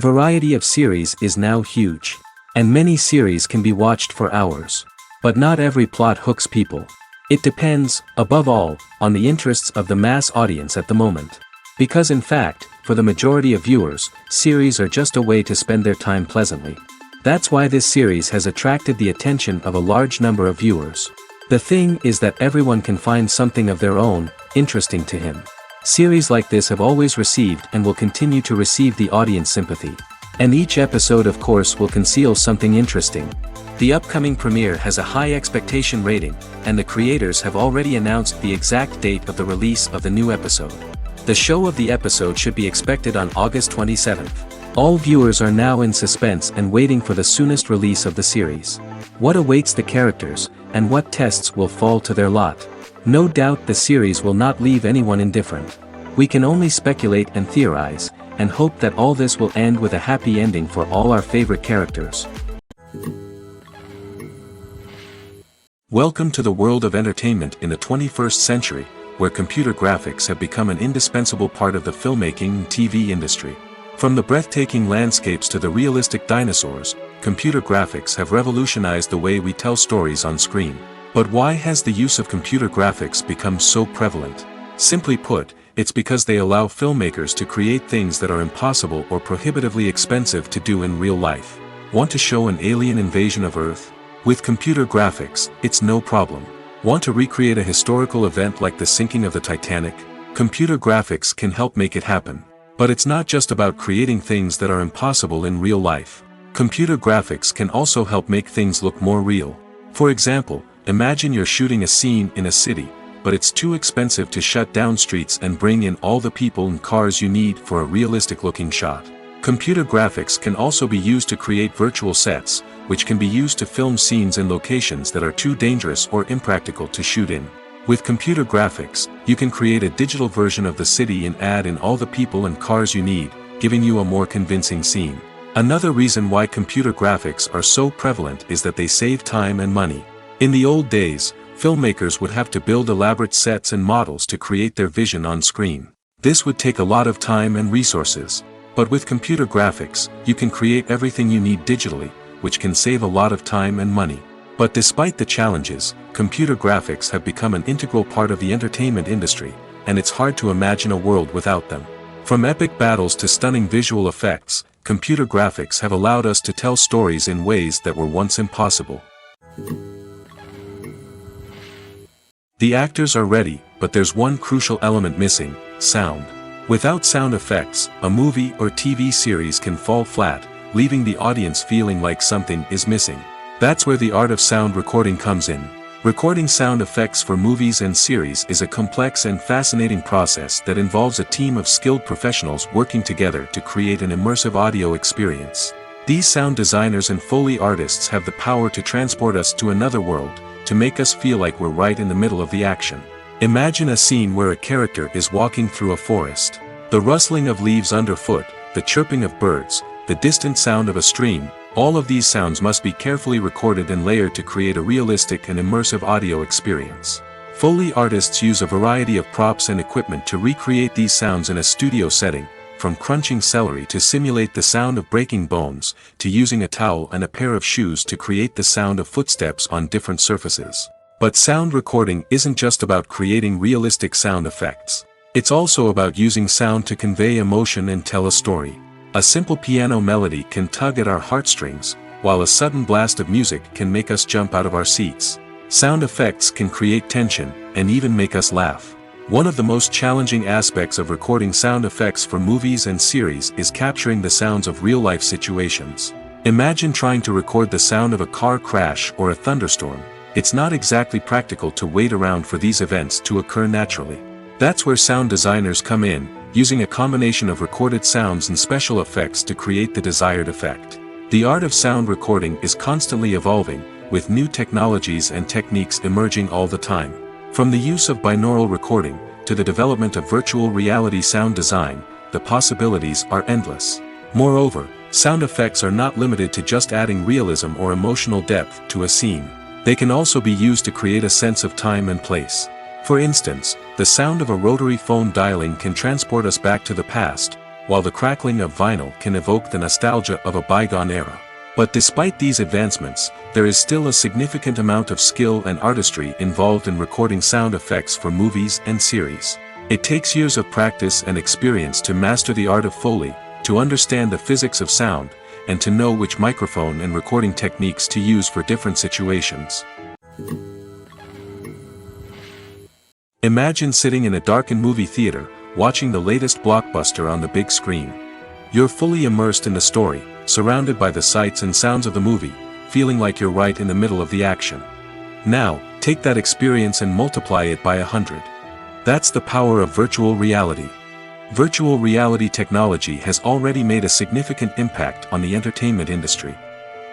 variety of series is now huge. And many series can be watched for hours. But not every plot hooks people. It depends, above all, on the interests of the mass audience at the moment. Because in fact, for the majority of viewers, series are just a way to spend their time pleasantly. That's why this series has attracted the attention of a large number of viewers. The thing is that everyone can find something of their own, interesting to him. Series like this have always received and will continue to receive the audience sympathy. And each episode of course will conceal something interesting. The upcoming premiere has a high expectation rating, and the creators have already announced the exact date of the release of the new episode. The show of the episode should be expected on August 27th. All viewers are now in suspense and waiting for the soonest release of the series. What awaits the characters, and what tests will fall to their lot? No doubt the series will not leave anyone indifferent. We can only speculate and theorize, and hope that all this will end with a happy ending for all our favorite characters. Welcome to the world of entertainment in the 21st century, where computer graphics have become an indispensable part of the filmmaking and TV industry. From the breathtaking landscapes to the realistic dinosaurs, computer graphics have revolutionized the way we tell stories on screen. But why has the use of computer graphics become so prevalent? Simply put, it's because they allow filmmakers to create things that are impossible or prohibitively expensive to do in real life. Want to show an alien invasion of Earth? With computer graphics, it's no problem. Want to recreate a historical event like the sinking of the Titanic? Computer graphics can help make it happen. But it's not just about creating things that are impossible in real life. Computer graphics can also help make things look more real. For example, imagine you're shooting a scene in a city, but it's too expensive to shut down streets and bring in all the people and cars you need for a realistic-looking shot. Computer graphics can also be used to create virtual sets, which can be used to film scenes in locations that are too dangerous or impractical to shoot in. With computer graphics, you can create a digital version of the city and add in all the people and cars you need, giving you a more convincing scene. Another reason why computer graphics are so prevalent is that they save time and money. In the old days, filmmakers would have to build elaborate sets and models to create their vision on screen. This would take a lot of time and resources. But with computer graphics, you can create everything you need digitally, which can save a lot of time and money. But despite the challenges, computer graphics have become an integral part of the entertainment industry, and it's hard to imagine a world without them. From epic battles to stunning visual effects, computer graphics have allowed us to tell stories in ways that were once impossible. The actors are ready, but there's one crucial element missing: sound. Without sound effects, a movie or TV series can fall flat, leaving the audience feeling like something is missing. That's where the art of sound recording comes in. Recording sound effects for movies and series is a complex and fascinating process that involves a team of skilled professionals working together to create an immersive audio experience. These sound designers and Foley artists have the power to transport us to another world, to make us feel like we're right in the middle of the action. Imagine a scene where a character is walking through a forest. The rustling of leaves underfoot, the chirping of birds, the distant sound of a stream, all of these sounds must be carefully recorded and layered to create a realistic and immersive audio experience. Foley artists use a variety of props and equipment to recreate these sounds in a studio setting, from crunching celery to simulate the sound of breaking bones, to using a towel and a pair of shoes to create the sound of footsteps on different surfaces. But sound recording isn't just about creating realistic sound effects. It's also about using sound to convey emotion and tell a story. A simple piano melody can tug at our heartstrings, while a sudden blast of music can make us jump out of our seats. Sound effects can create tension, and even make us laugh. One of the most challenging aspects of recording sound effects for movies and series is capturing the sounds of real-life situations. Imagine trying to record the sound of a car crash or a thunderstorm. It's not exactly practical to wait around for these events to occur naturally. That's where sound designers come in, using a combination of recorded sounds and special effects to create the desired effect. The art of sound recording is constantly evolving, with new technologies and techniques emerging all the time. From the use of binaural recording, to the development of virtual reality sound design, the possibilities are endless. Moreover, sound effects are not limited to just adding realism or emotional depth to a scene. They can also be used to create a sense of time and place. For instance, the sound of a rotary phone dialing can transport us back to the past, while the crackling of vinyl can evoke the nostalgia of a bygone era. But despite these advancements, there is still a significant amount of skill and artistry involved in recording sound effects for movies and series. It takes years of practice and experience to master the art of Foley, to understand the physics of sound, and to know which microphone and recording techniques to use for different situations. Imagine sitting in a darkened movie theater, watching the latest blockbuster on the big screen. You're fully immersed in the story, surrounded by the sights and sounds of the movie, feeling like you're right in the middle of the action. Now, take that experience and multiply it by 100. That's the power of virtual reality. Virtual reality technology has already made a significant impact on the entertainment industry.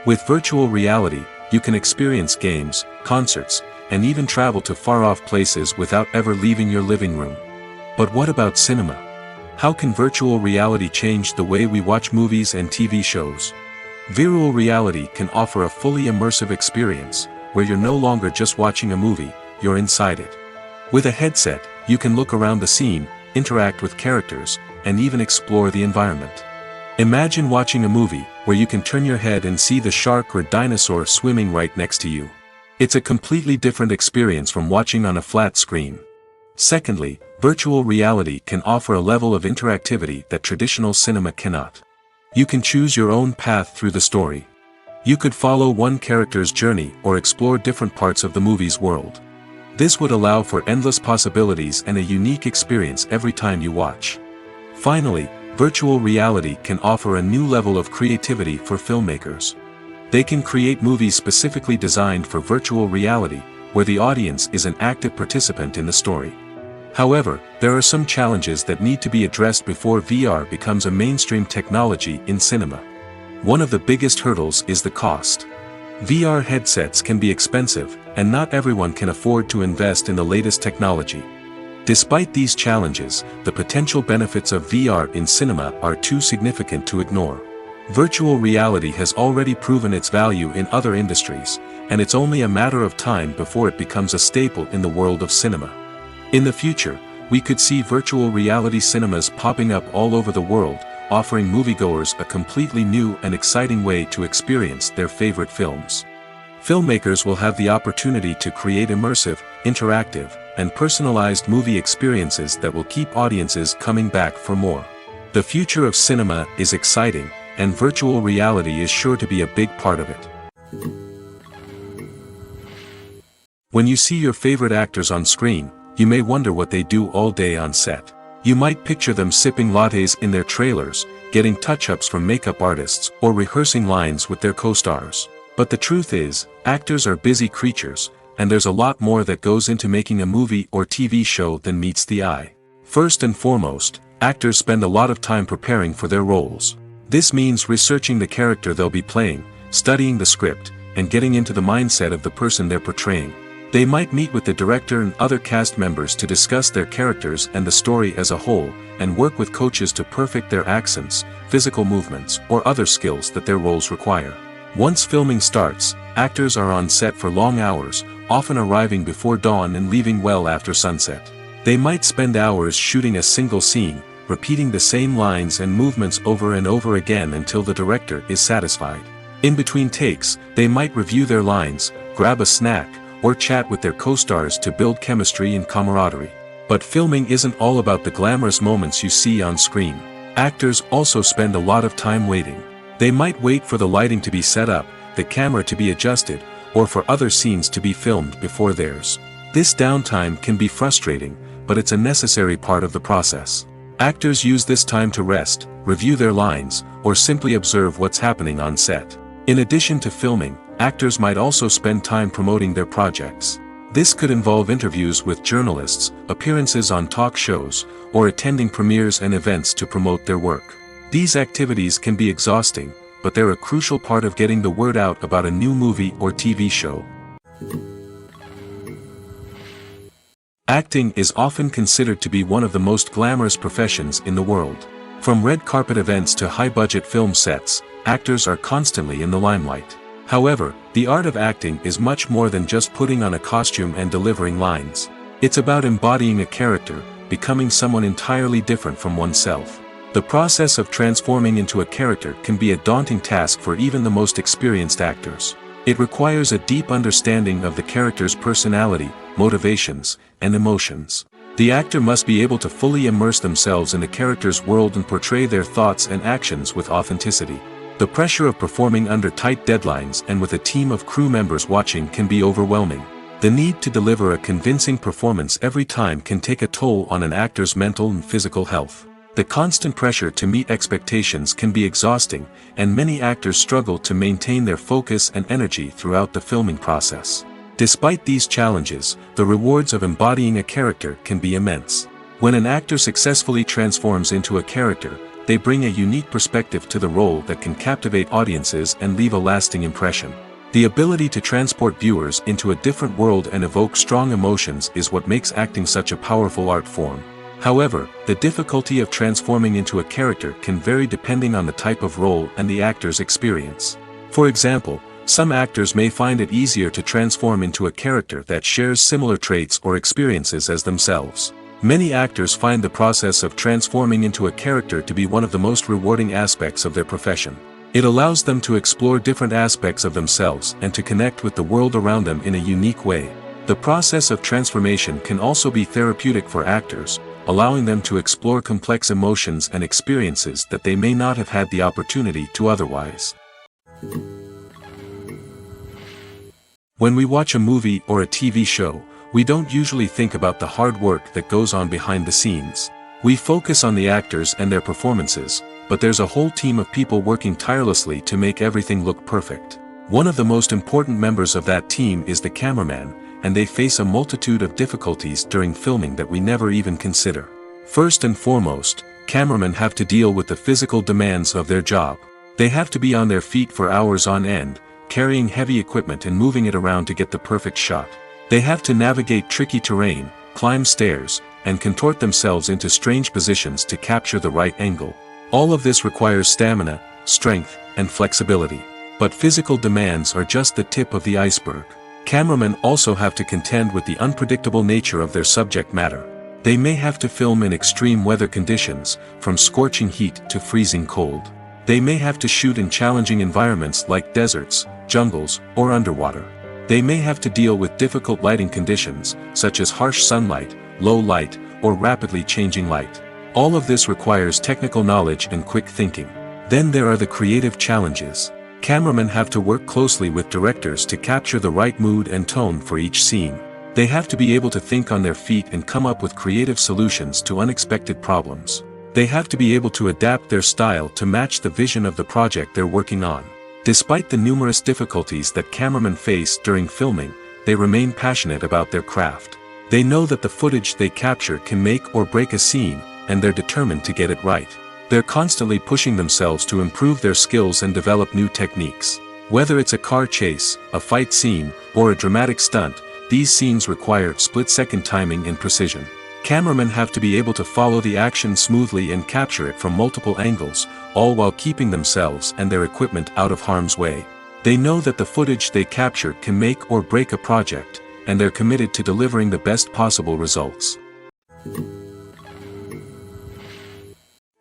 With virtual reality, you can experience games, concerts, and even travel to far-off places without ever leaving your living room. But what about cinema? How can virtual reality change the way we watch movies and TV shows? Virtual reality can offer a fully immersive experience, where you're no longer just watching a movie, you're inside it. With a headset, you can look around the scene, interact with characters, and even explore the environment. Imagine watching a movie where you can turn your head and see the shark or dinosaur swimming right next to you. It's a completely different experience from watching on a flat screen. Secondly, virtual reality can offer a level of interactivity that traditional cinema cannot. You can choose your own path through the story. You could follow one character's journey or explore different parts of the movie's world. This would allow for endless possibilities and a unique experience every time you watch. Finally, virtual reality can offer a new level of creativity for filmmakers. They can create movies specifically designed for virtual reality, where the audience is an active participant in the story. However, there are some challenges that need to be addressed before VR becomes a mainstream technology in cinema. One of the biggest hurdles is the cost. VR headsets can be expensive, and not everyone can afford to invest in the latest technology. Despite these challenges, the potential benefits of VR in cinema are too significant to ignore. Virtual reality has already proven its value in other industries, and it's only a matter of time before it becomes a staple in the world of cinema. In the future, we could see virtual reality cinemas popping up all over the world, offering moviegoers a completely new and exciting way to experience their favorite films. Filmmakers will have the opportunity to create immersive, interactive, and personalized movie experiences that will keep audiences coming back for more. The future of cinema is exciting, and virtual reality is sure to be a big part of it. When you see your favorite actors on screen, you may wonder what they do all day on set. You might picture them sipping lattes in their trailers, getting touch-ups from makeup artists, or rehearsing lines with their co-stars. But the truth is, actors are busy creatures, and there's a lot more that goes into making a movie or TV show than meets the eye. First and foremost, actors spend a lot of time preparing for their roles. This means researching the character they'll be playing, studying the script, and getting into the mindset of the person they're portraying. They might meet with the director and other cast members to discuss their characters and the story as a whole, and work with coaches to perfect their accents, physical movements, or other skills that their roles require. Once filming starts, actors are on set for long hours, often arriving before dawn and leaving well after sunset. They might spend hours shooting a single scene, repeating the same lines and movements over and over again until the director is satisfied. In between takes, they might review their lines, grab a snack, or chat with their co-stars to build chemistry and camaraderie. But filming isn't all about the glamorous moments you see on screen. Actors also spend a lot of time waiting. They might wait for the lighting to be set up, the camera to be adjusted, or for other scenes to be filmed before theirs. This downtime can be frustrating, but it's a necessary part of the process. Actors use this time to rest, review their lines, or simply observe what's happening on set. In addition to filming, actors might also spend time promoting their projects. This could involve interviews with journalists, appearances on talk shows, or attending premieres and events to promote their work. These activities can be exhausting, but they're a crucial part of getting the word out about a new movie or TV show. Acting is often considered to be one of the most glamorous professions in the world. From red carpet events to high-budget film sets, actors are constantly in the limelight. However, the art of acting is much more than just putting on a costume and delivering lines. It's about embodying a character, becoming someone entirely different from oneself. The process of transforming into a character can be a daunting task for even the most experienced actors. It requires a deep understanding of the character's personality, motivations, and emotions. The actor must be able to fully immerse themselves in the character's world and portray their thoughts and actions with authenticity. The pressure of performing under tight deadlines and with a team of crew members watching can be overwhelming. The need to deliver a convincing performance every time can take a toll on an actor's mental and physical health. The constant pressure to meet expectations can be exhausting, and many actors struggle to maintain their focus and energy throughout the filming process. Despite these challenges, the rewards of embodying a character can be immense. When an actor successfully transforms into a character, they bring a unique perspective to the role that can captivate audiences and leave a lasting impression. The ability to transport viewers into a different world and evoke strong emotions is what makes acting such a powerful art form. However, the difficulty of transforming into a character can vary depending on the type of role and the actor's experience. For example, some actors may find it easier to transform into a character that shares similar traits or experiences as themselves. Many actors find the process of transforming into a character to be one of the most rewarding aspects of their profession. It allows them to explore different aspects of themselves and to connect with the world around them in a unique way. The process of transformation can also be therapeutic for actors, allowing them to explore complex emotions and experiences that they may not have had the opportunity to otherwise. When we watch a movie or a TV show, we don't usually think about the hard work that goes on behind the scenes. We focus on the actors and their performances, but there's a whole team of people working tirelessly to make everything look perfect. One of the most important members of that team is the cameraman, and they face a multitude of difficulties during filming that we never even consider. First and foremost, cameramen have to deal with the physical demands of their job. They have to be on their feet for hours on end, carrying heavy equipment and moving it around to get the perfect shot. They have to navigate tricky terrain, climb stairs, and contort themselves into strange positions to capture the right angle. All of this requires stamina, strength, and flexibility. But physical demands are just the tip of the iceberg. Cameramen also have to contend with the unpredictable nature of their subject matter. They may have to film in extreme weather conditions, from scorching heat to freezing cold. They may have to shoot in challenging environments like deserts, jungles, or underwater. They may have to deal with difficult lighting conditions, such as harsh sunlight, low light, or rapidly changing light. All of this requires technical knowledge and quick thinking. Then there are the creative challenges. Cameramen have to work closely with directors to capture the right mood and tone for each scene. They have to be able to think on their feet and come up with creative solutions to unexpected problems. They have to be able to adapt their style to match the vision of the project they're working on. Despite the numerous difficulties that cameramen face during filming, they remain passionate about their craft. They know that the footage they capture can make or break a scene, and they're determined to get it right. They're constantly pushing themselves to improve their skills and develop new techniques. Whether it's a car chase, a fight scene, or a dramatic stunt, these scenes require split-second timing and precision. Cameramen have to be able to follow the action smoothly and capture it from multiple angles, all while keeping themselves and their equipment out of harm's way. They know that the footage they capture can make or break a project, and they're committed to delivering the best possible results.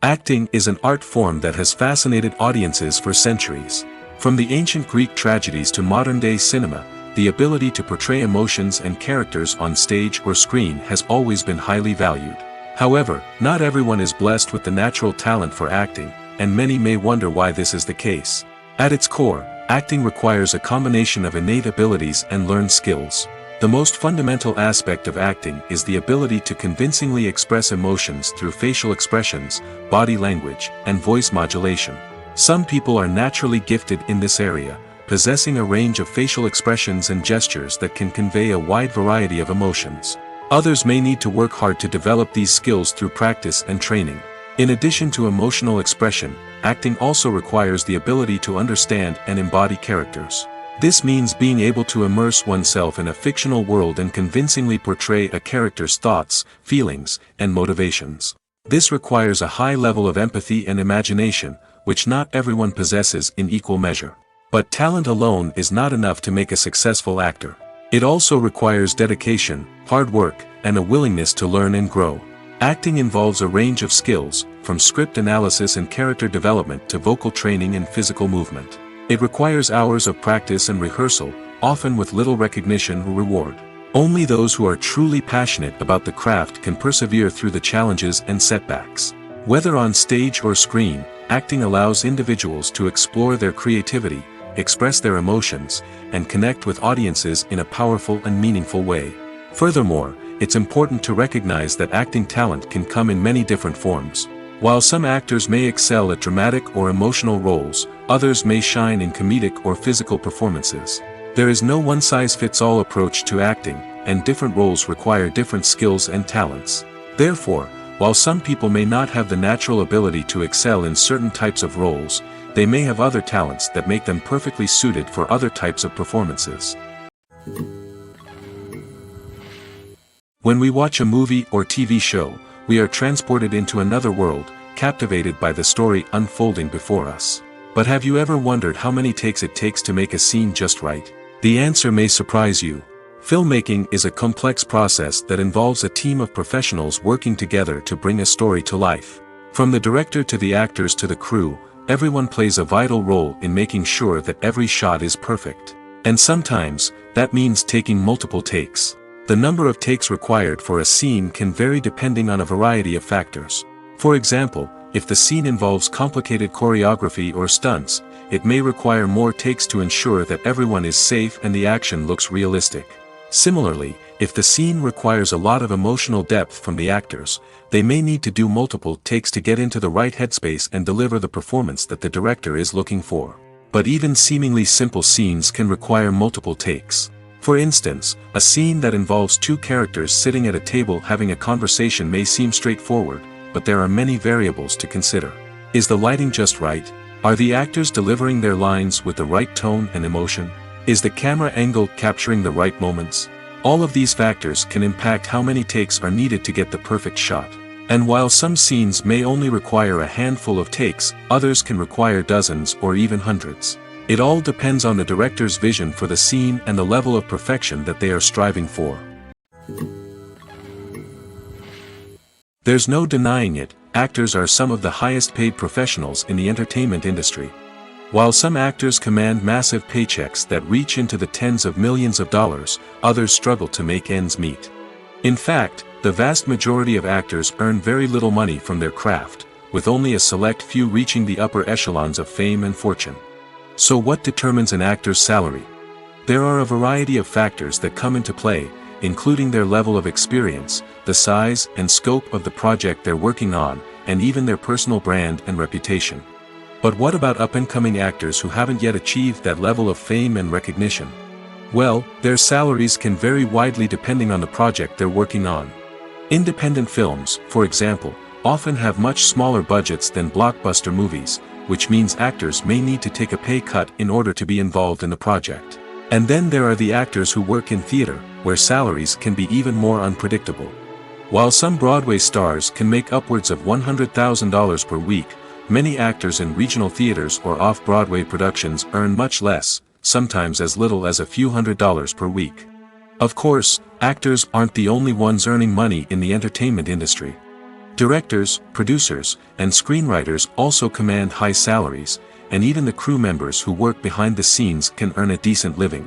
Acting is an art form that has fascinated audiences for centuries. From the ancient Greek tragedies to modern-day cinema, the ability to portray emotions and characters on stage or screen has always been highly valued. However, not everyone is blessed with the natural talent for acting, and many may wonder why this is the case. At its core, acting requires a combination of innate abilities and learned skills. The most fundamental aspect of acting is the ability to convincingly express emotions through facial expressions, body language, and voice modulation. Some people are naturally gifted in this area, possessing a range of facial expressions and gestures that can convey a wide variety of emotions. Others may need to work hard to develop these skills through practice and training. In addition to emotional expression, acting also requires the ability to understand and embody characters. This means being able to immerse oneself in a fictional world and convincingly portray a character's thoughts, feelings, and motivations. This requires a high level of empathy and imagination, which not everyone possesses in equal measure. But talent alone is not enough to make a successful actor. It also requires dedication, hard work, and a willingness to learn and grow. Acting involves a range of skills, from script analysis and character development to vocal training and physical movement. It requires hours of practice and rehearsal, often with little recognition or reward. Only those who are truly passionate about the craft can persevere through the challenges and setbacks. Whether on stage or screen, acting allows individuals to explore their creativity, express their emotions, and connect with audiences in a powerful and meaningful way. Furthermore, it's important to recognize that acting talent can come in many different forms. While some actors may excel at dramatic or emotional roles, others may shine in comedic or physical performances. There is no one-size-fits-all approach to acting, and different roles require different skills and talents. Therefore, while some people may not have the natural ability to excel in certain types of roles, they may have other talents that make them perfectly suited for other types of performances. When we watch a movie or TV show, we are transported into another world, captivated by the story unfolding before us. But have you ever wondered how many takes it takes to make a scene just right? The answer may surprise you. Filmmaking is a complex process that involves a team of professionals working together to bring a story to life. From the director to the actors to the crew, everyone plays a vital role in making sure that every shot is perfect. And sometimes, that means taking multiple takes. The number of takes required for a scene can vary depending on a variety of factors. For example, if the scene involves complicated choreography or stunts, it may require more takes to ensure that everyone is safe and the action looks realistic. Similarly, if the scene requires a lot of emotional depth from the actors, they may need to do multiple takes to get into the right headspace and deliver the performance that the director is looking for. But even seemingly simple scenes can require multiple takes. For instance, a scene that involves two characters sitting at a table having a conversation may seem straightforward, but there are many variables to consider. Is the lighting just right? Are the actors delivering their lines with the right tone and emotion? Is the camera angle capturing the right moments? All of these factors can impact how many takes are needed to get the perfect shot. And while some scenes may only require a handful of takes, others can require dozens or even hundreds. It all depends on the director's vision for the scene and the level of perfection that they are striving for. There's no denying it, actors are some of the highest paid professionals in the entertainment industry. While some actors command massive paychecks that reach into the tens of millions of dollars, others struggle to make ends meet. In fact, the vast majority of actors earn very little money from their craft, with only a select few reaching the upper echelons of fame and fortune. So what determines an actor's salary? There are a variety of factors that come into play, including their level of experience, the size and scope of the project they're working on, and even their personal brand and reputation. But what about up-and-coming actors who haven't yet achieved that level of fame and recognition? Well, their salaries can vary widely depending on the project they're working on. Independent films, for example, often have much smaller budgets than blockbuster movies, which means actors may need to take a pay cut in order to be involved in the project. And then there are the actors who work in theater, where salaries can be even more unpredictable. While some Broadway stars can make upwards of $100,000 per week, many actors in regional theaters or off-Broadway productions earn much less, sometimes as little as a few $100s per week. Of course, actors aren't the only ones earning money in the entertainment industry. Directors, producers, and screenwriters also command high salaries, and even the crew members who work behind the scenes can earn a decent living.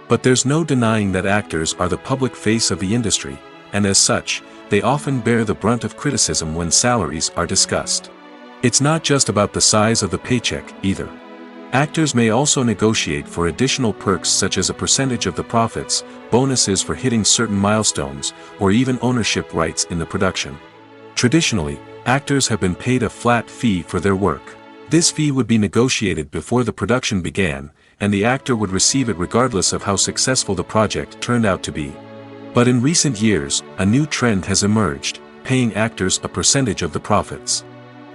But there's no denying that actors are the public face of the industry, and as such, they often bear the brunt of criticism when salaries are discussed. It's not just about the size of the paycheck, either. Actors may also negotiate for additional perks such as a percentage of the profits, bonuses for hitting certain milestones, or even ownership rights in the production. Traditionally, actors have been paid a flat fee for their work. This fee would be negotiated before the production began, and the actor would receive it regardless of how successful the project turned out to be. But in recent years, a new trend has emerged, paying actors a percentage of the profits.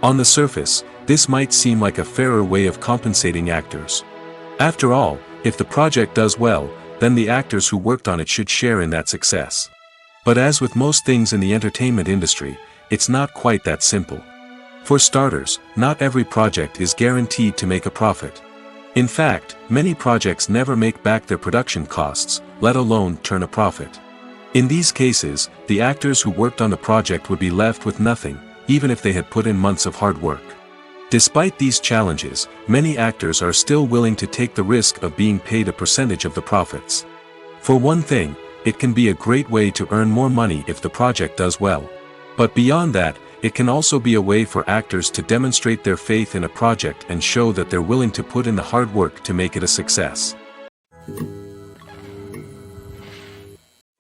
On the surface, this might seem like a fairer way of compensating actors. After all, if the project does well, then the actors who worked on it should share in that success. But as with most things in the entertainment industry, it's not quite that simple. For starters, not every project is guaranteed to make a profit. In fact, many projects never make back their production costs, let alone turn a profit. In these cases, the actors who worked on the project would be left with nothing, even if they had put in months of hard work. Despite these challenges, many actors are still willing to take the risk of being paid a percentage of the profits. For one thing, it can be a great way to earn more money if the project does well. But beyond that, it can also be a way for actors to demonstrate their faith in a project and show that they're willing to put in the hard work to make it a success.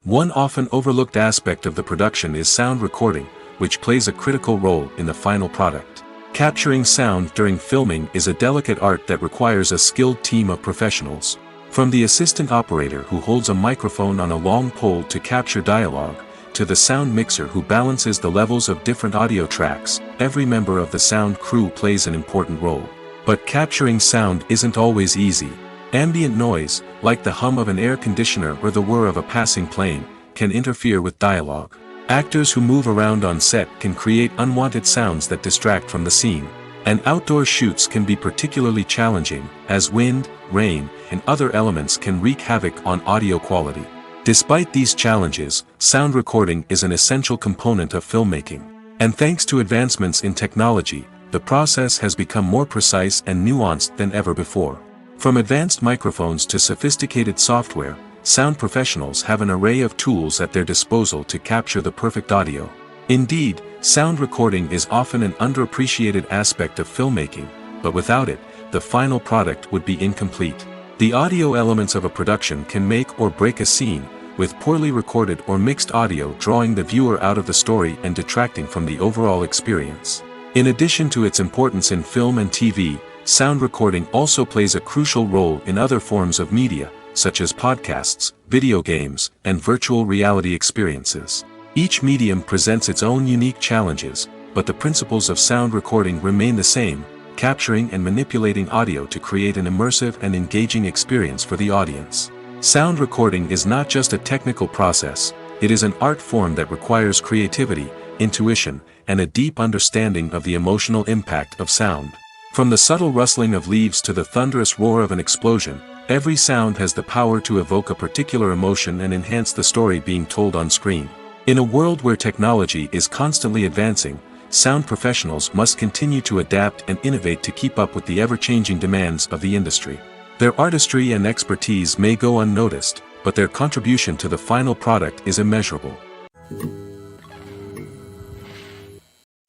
One often overlooked aspect of the production is sound recording, which plays a critical role in the final product. Capturing sound during filming is a delicate art that requires a skilled team of professionals. From the assistant operator who holds a microphone on a long pole to capture dialogue, to the sound mixer who balances the levels of different audio tracks, every member of the sound crew plays an important role. But capturing sound isn't always easy. Ambient noise, like the hum of an air conditioner or the whir of a passing plane, can interfere with dialogue. Actors who move around on set can create unwanted sounds that distract from the scene. And outdoor shoots can be particularly challenging, as wind, rain, and other elements can wreak havoc on audio quality. Despite these challenges, sound recording is an essential component of filmmaking. And thanks to advancements in technology, the process has become more precise and nuanced than ever before. From advanced microphones to sophisticated software, sound professionals have an array of tools at their disposal to capture the perfect audio. Indeed, sound recording is often an underappreciated aspect of filmmaking, but without it, the final product would be incomplete. The audio elements of a production can make or break a scene, with poorly recorded or mixed audio drawing the viewer out of the story and detracting from the overall experience. In addition to its importance in film and TV, sound recording also plays a crucial role in other forms of media, such as podcasts, video games, and virtual reality experiences. Each medium presents its own unique challenges, but the principles of sound recording remain the same, capturing and manipulating audio to create an immersive and engaging experience for the audience. Sound recording is not just a technical process, it is an art form that requires creativity, intuition, and a deep understanding of the emotional impact of sound. From the subtle rustling of leaves to the thunderous roar of an explosion, every sound has the power to evoke a particular emotion and enhance the story being told on screen. In a world where technology is constantly advancing, sound professionals must continue to adapt and innovate to keep up with the ever-changing demands of the industry. Their artistry and expertise may go unnoticed, but their contribution to the final product is immeasurable.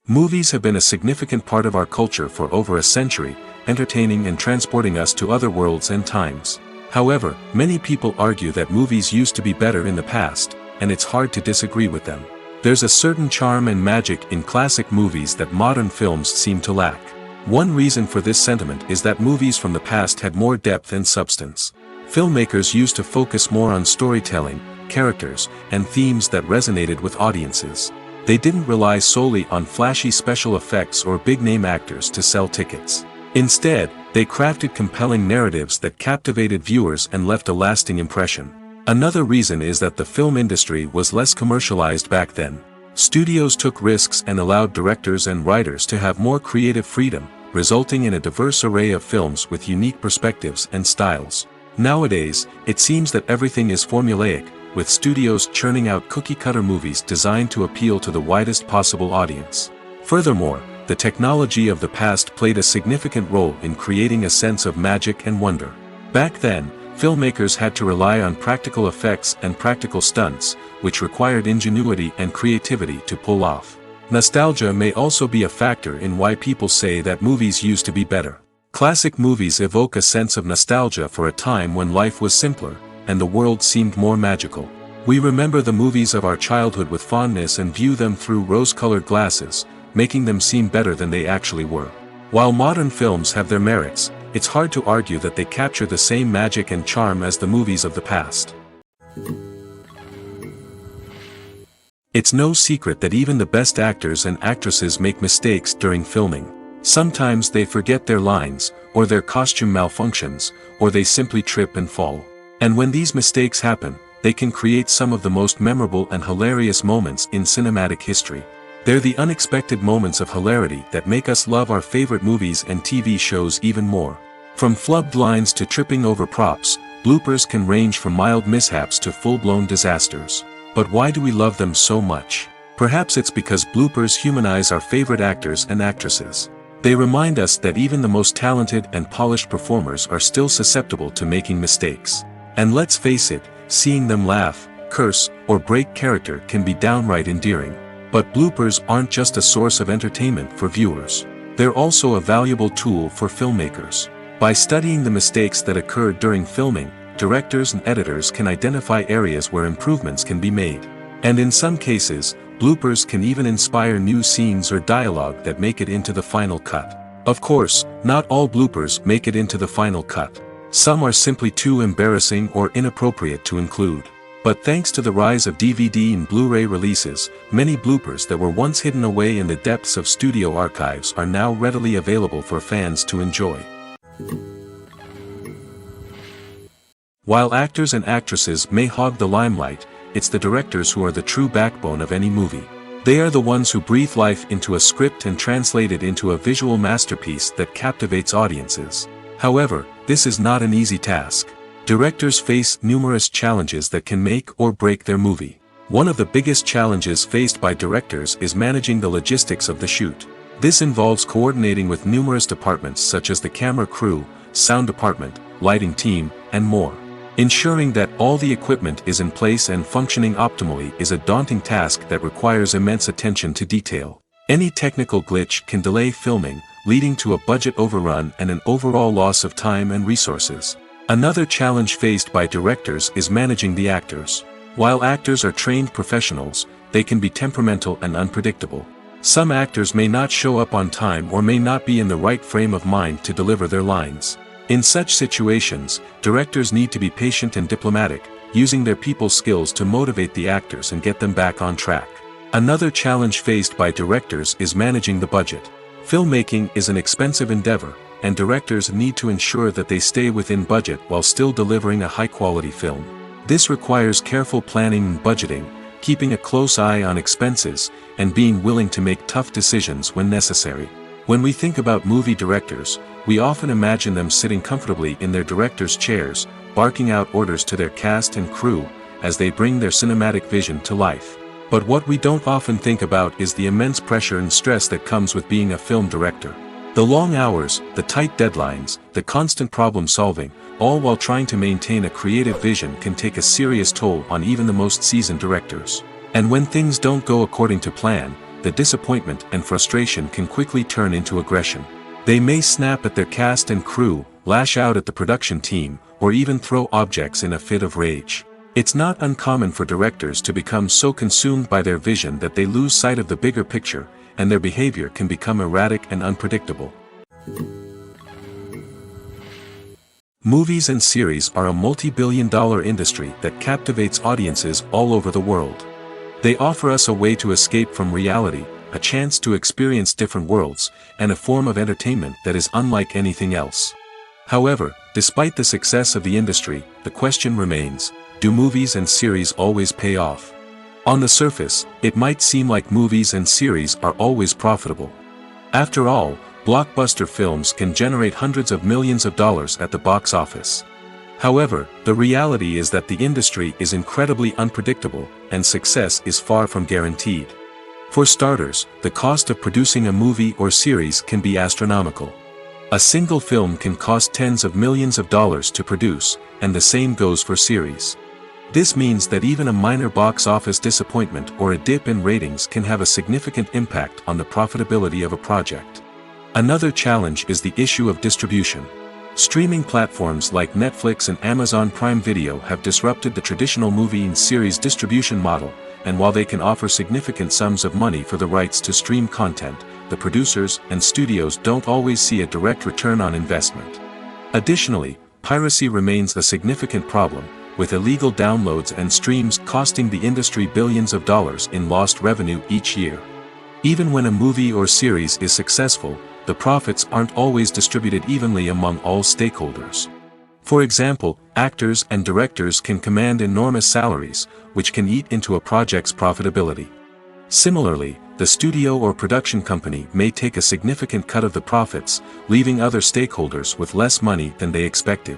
Movies have been a significant part of our culture for over a century, entertaining and transporting us to other worlds and times. However, many people argue that movies used to be better in the past, and it's hard to disagree with them. There's a certain charm and magic in classic movies that modern films seem to lack. One reason for this sentiment is that movies from the past had more depth and substance. Filmmakers used to focus more on storytelling, characters, and themes that resonated with audiences. They didn't rely solely on flashy special effects or big-name actors to sell tickets. Instead, they crafted compelling narratives that captivated viewers and left a lasting impression. Another reason is that the film industry was less commercialized back then. Studios took risks and allowed directors and writers to have more creative freedom, resulting in a diverse array of films with unique perspectives and styles. Nowadays, it seems that everything is formulaic, with studios churning out cookie-cutter movies designed to appeal to the widest possible audience. Furthermore, the technology of the past played a significant role in creating a sense of magic and wonder. Back then, filmmakers had to rely on practical effects and practical stunts, which required ingenuity and creativity to pull off. Nostalgia may also be a factor in why people say that movies used to be better. Classic movies evoke a sense of nostalgia for a time when life was simpler, and the world seemed more magical. We remember the movies of our childhood with fondness and view them through rose-colored glasses, making them seem better than they actually were. While modern films have their merits, it's hard to argue that they capture the same magic and charm as the movies of the past. It's no secret that even the best actors and actresses make mistakes during filming. Sometimes they forget their lines, or their costume malfunctions, or they simply trip and fall. And when these mistakes happen, they can create some of the most memorable and hilarious moments in cinematic history. They're the unexpected moments of hilarity that make us love our favorite movies and TV shows even more. From flubbed lines to tripping over props, bloopers can range from mild mishaps to full-blown disasters. But why do we love them so much? Perhaps it's because bloopers humanize our favorite actors and actresses. They remind us that even the most talented and polished performers are still susceptible to making mistakes. And let's face it, seeing them laugh, curse, or break character can be downright endearing. But bloopers aren't just a source of entertainment for viewers. They're also a valuable tool for filmmakers. By studying the mistakes that occurred during filming, directors and editors can identify areas where improvements can be made. And in some cases, bloopers can even inspire new scenes or dialogue that make it into the final cut. Of course, not all bloopers make it into the final cut. Some are simply too embarrassing or inappropriate to include. But thanks to the rise of DVD and Blu-ray releases, many bloopers that were once hidden away in the depths of studio archives are now readily available for fans to enjoy. While actors and actresses may hog the limelight, it's the directors who are the true backbone of any movie. They are the ones who breathe life into a script and translate it into a visual masterpiece that captivates audiences. However, this is not an easy task. Directors face numerous challenges that can make or break their movie. One of the biggest challenges faced by directors is managing the logistics of the shoot. This involves coordinating with numerous departments such as the camera crew, sound department, lighting team, and more. Ensuring that all the equipment is in place and functioning optimally is a daunting task that requires immense attention to detail. Any technical glitch can delay filming, leading to a budget overrun and an overall loss of time and resources. Another challenge faced by directors is managing the actors. While actors are trained professionals, they can be temperamental and unpredictable. Some actors may not show up on time or may not be in the right frame of mind to deliver their lines. In such situations, directors need to be patient and diplomatic, using their people skills to motivate the actors and get them back on track. Another challenge faced by directors is managing the budget. Filmmaking is an expensive endeavor, and directors need to ensure that they stay within budget while still delivering a high-quality film. This requires careful planning and budgeting, keeping a close eye on expenses, and being willing to make tough decisions when necessary. When we think about movie directors, we often imagine them sitting comfortably in their director's chairs, barking out orders to their cast and crew, as they bring their cinematic vision to life. But what we don't often think about is the immense pressure and stress that comes with being a film director. The long hours, the tight deadlines, the constant problem solving, all while trying to maintain a creative vision can take a serious toll on even the most seasoned directors. And when things don't go according to plan, the disappointment and frustration can quickly turn into aggression. They may snap at their cast and crew, lash out at the production team, or even throw objects in a fit of rage. It's not uncommon for directors to become so consumed by their vision that they lose sight of the bigger picture, and their behavior can become erratic and unpredictable. Movies and series are a multi-billion-dollar industry that captivates audiences all over the world. They offer us a way to escape from reality, a chance to experience different worlds, and a form of entertainment that is unlike anything else. However, despite the success of the industry, the question remains, do movies and series always pay off? On the surface, it might seem like movies and series are always profitable. After all, blockbuster films can generate hundreds of millions of dollars at the box office. However, the reality is that the industry is incredibly unpredictable, and success is far from guaranteed. For starters, the cost of producing a movie or series can be astronomical. A single film can cost tens of millions of dollars to produce, and the same goes for series. This means that even a minor box office disappointment or a dip in ratings can have a significant impact on the profitability of a project. Another challenge is the issue of distribution. Streaming platforms like Netflix and Amazon Prime Video have disrupted the traditional movie and series distribution model, and while they can offer significant sums of money for the rights to stream content, the producers and studios don't always see a direct return on investment. Additionally, piracy remains a significant problem, with illegal downloads and streams costing the industry billions of dollars in lost revenue each year. Even when a movie or series is successful, the profits aren't always distributed evenly among all stakeholders. For example, actors and directors can command enormous salaries, which can eat into a project's profitability. Similarly, the studio or production company may take a significant cut of the profits, leaving other stakeholders with less money than they expected.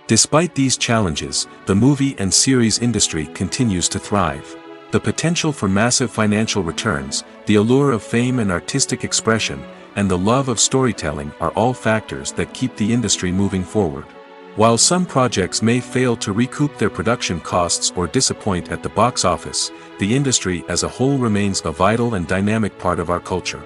Despite these challenges, the movie and series industry continues to thrive. The potential for massive financial returns, the allure of fame and artistic expression, and the love of storytelling are all factors that keep the industry moving forward. While some projects may fail to recoup their production costs or disappoint at the box office, the industry as a whole remains a vital and dynamic part of our culture.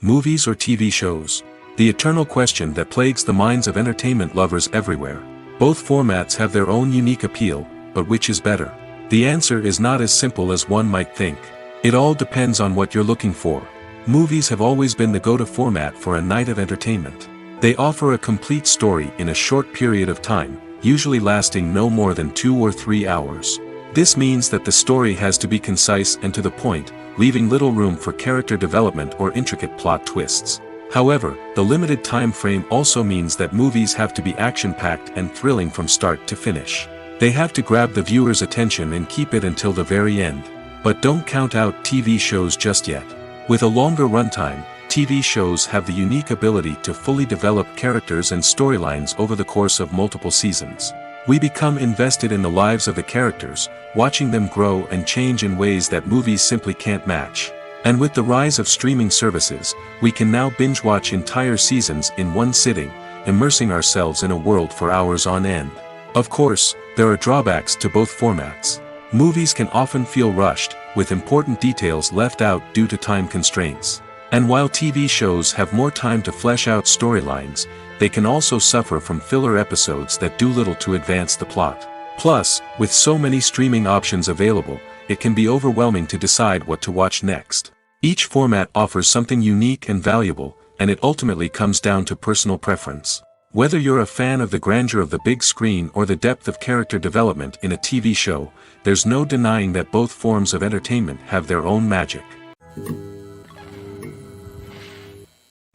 Movies or TV shows? The eternal question that plagues the minds of entertainment lovers everywhere. Both formats have their own unique appeal, but which is better? The answer is not as simple as one might think. It all depends on what you're looking for. Movies have always been the go-to format for a night of entertainment. They offer a complete story in a short period of time, usually lasting no more than 2 or 3 hours. This means that the story has to be concise and to the point, leaving little room for character development or intricate plot twists. However, the limited time frame also means that movies have to be action-packed and thrilling from start to finish. They have to grab the viewer's attention and keep it until the very end. But don't count out TV shows just yet. With a longer runtime, TV shows have the unique ability to fully develop characters and storylines over the course of multiple seasons. We become invested in the lives of the characters, watching them grow and change in ways that movies simply can't match. And with the rise of streaming services, we can now binge-watch entire seasons in one sitting, immersing ourselves in a world for hours on end. Of course, there are drawbacks to both formats. Movies can often feel rushed, with important details left out due to time constraints. And while TV shows have more time to flesh out storylines, they can also suffer from filler episodes that do little to advance the plot. Plus, with so many streaming options available, it can be overwhelming to decide what to watch next. Each format offers something unique and valuable, and it ultimately comes down to personal preference. Whether you're a fan of the grandeur of the big screen or the depth of character development in a TV show, there's no denying that both forms of entertainment have their own magic.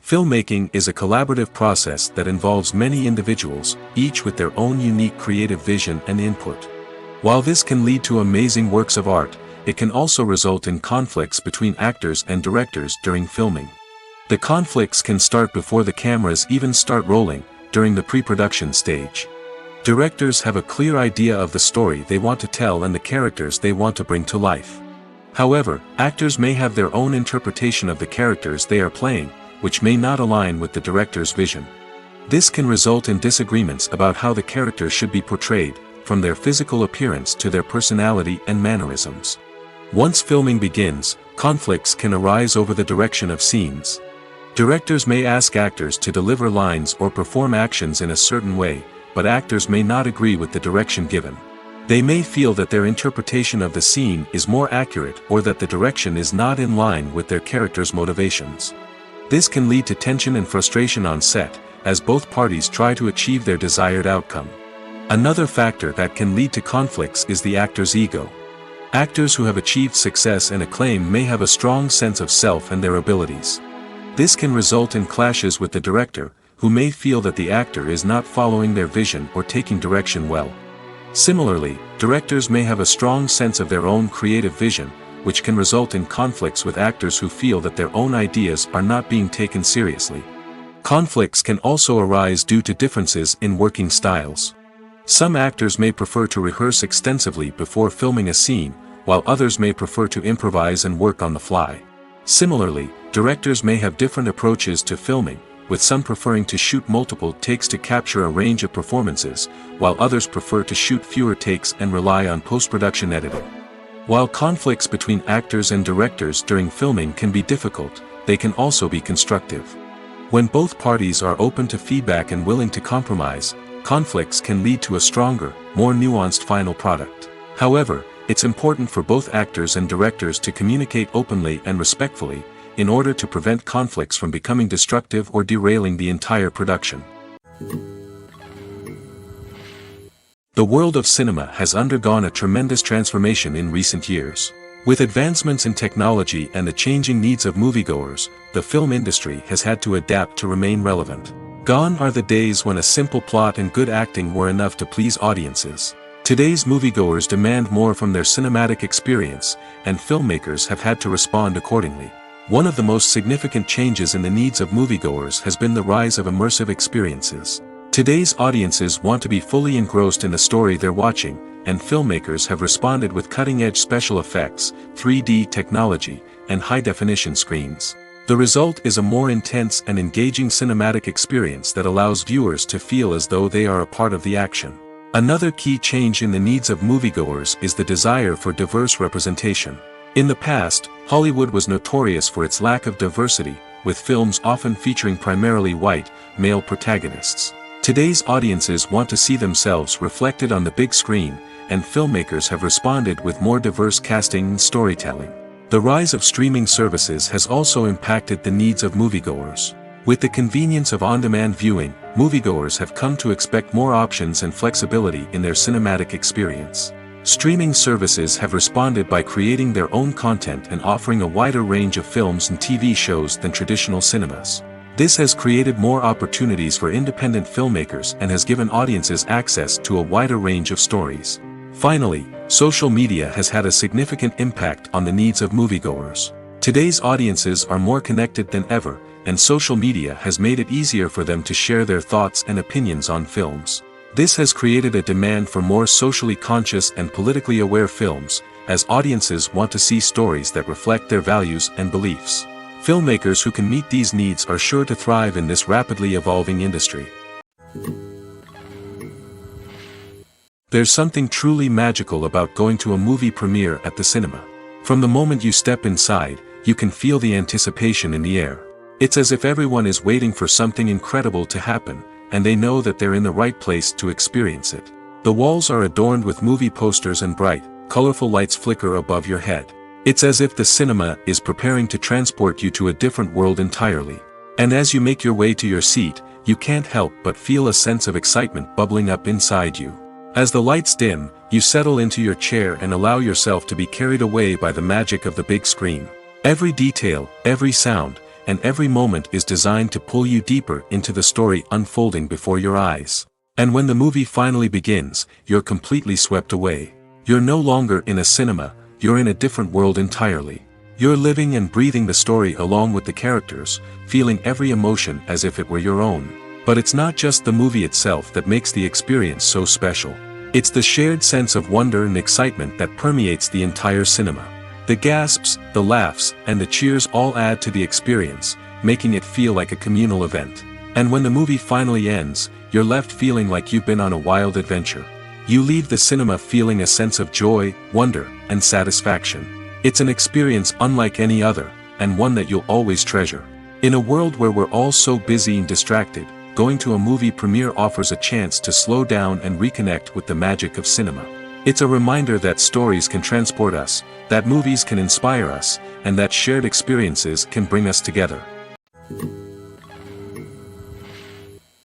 Filmmaking is a collaborative process that involves many individuals, each with their own unique creative vision and input. While this can lead to amazing works of art, it can also result in conflicts between actors and directors during filming. The conflicts can start before the cameras even start rolling, during the pre-production stage. Directors have a clear idea of the story they want to tell and the characters they want to bring to life. However, actors may have their own interpretation of the characters they are playing, which may not align with the director's vision. This can result in disagreements about how the characters should be portrayed, from their physical appearance to their personality and mannerisms. Once filming begins, conflicts can arise over the direction of scenes. Directors may ask actors to deliver lines or perform actions in a certain way, but actors may not agree with the direction given. They may feel that their interpretation of the scene is more accurate or that the direction is not in line with their character's motivations. This can lead to tension and frustration on set, as both parties try to achieve their desired outcome. Another factor that can lead to conflicts is the actor's ego. Actors who have achieved success and acclaim may have a strong sense of self and their abilities. This can result in clashes with the director, who may feel that the actor is not following their vision or taking direction well. Similarly, directors may have a strong sense of their own creative vision, which can result in conflicts with actors who feel that their own ideas are not being taken seriously. Conflicts can also arise due to differences in working styles. Some actors may prefer to rehearse extensively before filming a scene, while others may prefer to improvise and work on the fly. Similarly, directors may have different approaches to filming, with some preferring to shoot multiple takes to capture a range of performances, while others prefer to shoot fewer takes and rely on post-production editing. While conflicts between actors and directors during filming can be difficult, they can also be constructive. When both parties are open to feedback and willing to compromise, conflicts can lead to a stronger, more nuanced final product. However, it's important for both actors and directors to communicate openly and respectfully, in order to prevent conflicts from becoming destructive or derailing the entire production. The world of cinema has undergone a tremendous transformation in recent years. With advancements in technology and the changing needs of moviegoers, the film industry has had to adapt to remain relevant. Gone are the days when a simple plot and good acting were enough to please audiences. Today's moviegoers demand more from their cinematic experience, and filmmakers have had to respond accordingly. One of the most significant changes in the needs of moviegoers has been the rise of immersive experiences. Today's audiences want to be fully engrossed in the story they're watching, and filmmakers have responded with cutting-edge special effects, 3D technology, and high-definition screens. The result is a more intense and engaging cinematic experience that allows viewers to feel as though they are a part of the action. Another key change in the needs of moviegoers is the desire for diverse representation. In the past, Hollywood was notorious for its lack of diversity, with films often featuring primarily white, male protagonists. Today's audiences want to see themselves reflected on the big screen, and filmmakers have responded with more diverse casting and storytelling. The rise of streaming services has also impacted the needs of moviegoers. With the convenience of on-demand viewing, moviegoers have come to expect more options and flexibility in their cinematic experience. Streaming services have responded by creating their own content and offering a wider range of films and TV shows than traditional cinemas. This has created more opportunities for independent filmmakers and has given audiences access to a wider range of stories. Finally, social media has had a significant impact on the needs of moviegoers. Today's audiences are more connected than ever, and social media has made it easier for them to share their thoughts and opinions on films. This has created a demand for more socially conscious and politically aware films, as audiences want to see stories that reflect their values and beliefs. Filmmakers who can meet these needs are sure to thrive in this rapidly evolving industry. There's something truly magical about going to a movie premiere at the cinema. From the moment you step inside, you can feel the anticipation in the air. It's as if everyone is waiting for something incredible to happen, and they know that they're in the right place to experience it. The walls are adorned with movie posters and bright, colorful lights flicker above your head. It's as if the cinema is preparing to transport you to a different world entirely. And as you make your way to your seat, you can't help but feel a sense of excitement bubbling up inside you. As the lights dim, you settle into your chair and allow yourself to be carried away by the magic of the big screen. Every detail, every sound, and every moment is designed to pull you deeper into the story unfolding before your eyes. And when the movie finally begins, you're completely swept away. You're no longer in a cinema, you're in a different world entirely. You're living and breathing the story along with the characters, feeling every emotion as if it were your own. But it's not just the movie itself that makes the experience so special. It's the shared sense of wonder and excitement that permeates the entire cinema. The gasps, the laughs, and the cheers all add to the experience, making it feel like a communal event. And when the movie finally ends, you're left feeling like you've been on a wild adventure. You leave the cinema feeling a sense of joy, wonder, and satisfaction. It's an experience unlike any other, and one that you'll always treasure. In a world where we're all so busy and distracted, going to a movie premiere offers a chance to slow down and reconnect with the magic of cinema. It's a reminder that stories can transport us, that movies can inspire us, and that shared experiences can bring us together.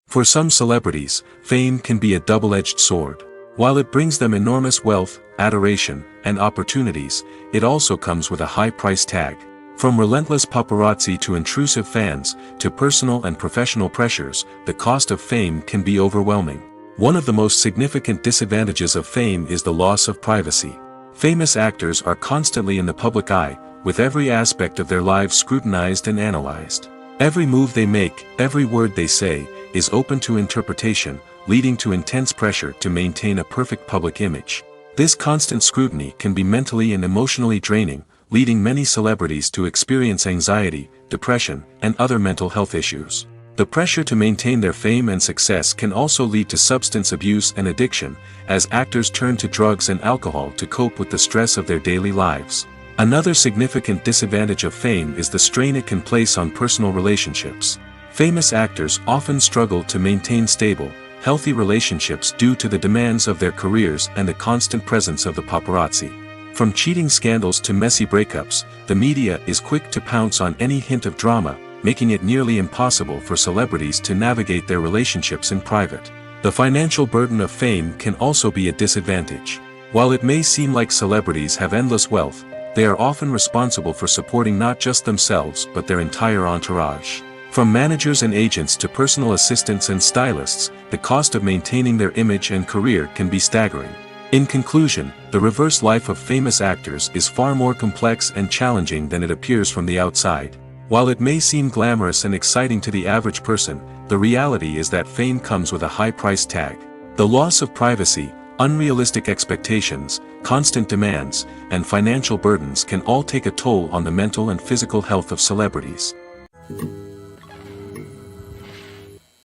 For some celebrities, fame can be a double-edged sword. While it brings them enormous wealth, adoration, and opportunities, it also comes with a high price tag. From relentless paparazzi to intrusive fans, to personal and professional pressures, the cost of fame can be overwhelming. One of the most significant disadvantages of fame is the loss of privacy. Famous actors are constantly in the public eye, with every aspect of their lives scrutinized and analyzed. Every move they make, every word they say, is open to interpretation, leading to intense pressure to maintain a perfect public image. This constant scrutiny can be mentally and emotionally draining, leading many celebrities to experience anxiety, depression, and other mental health issues. The pressure to maintain their fame and success can also lead to substance abuse and addiction, as actors turn to drugs and alcohol to cope with the stress of their daily lives. Another significant disadvantage of fame is the strain it can place on personal relationships. Famous actors often struggle to maintain stable, healthy relationships due to the demands of their careers and the constant presence of the paparazzi. From cheating scandals to messy breakups, the media is quick to pounce on any hint of drama, making it nearly impossible for celebrities to navigate their relationships in private. The financial burden of fame can also be a disadvantage. While it may seem like celebrities have endless wealth, they are often responsible for supporting not just themselves but their entire entourage. From managers and agents to personal assistants and stylists, the cost of maintaining their image and career can be staggering. In conclusion, the reverse life of famous actors is far more complex and challenging than it appears from the outside. While it may seem glamorous and exciting to the average person, the reality is that fame comes with a high price tag. The loss of privacy, Unrealistic expectations, constant demands, and financial burdens can all take a toll on the mental and physical health of celebrities.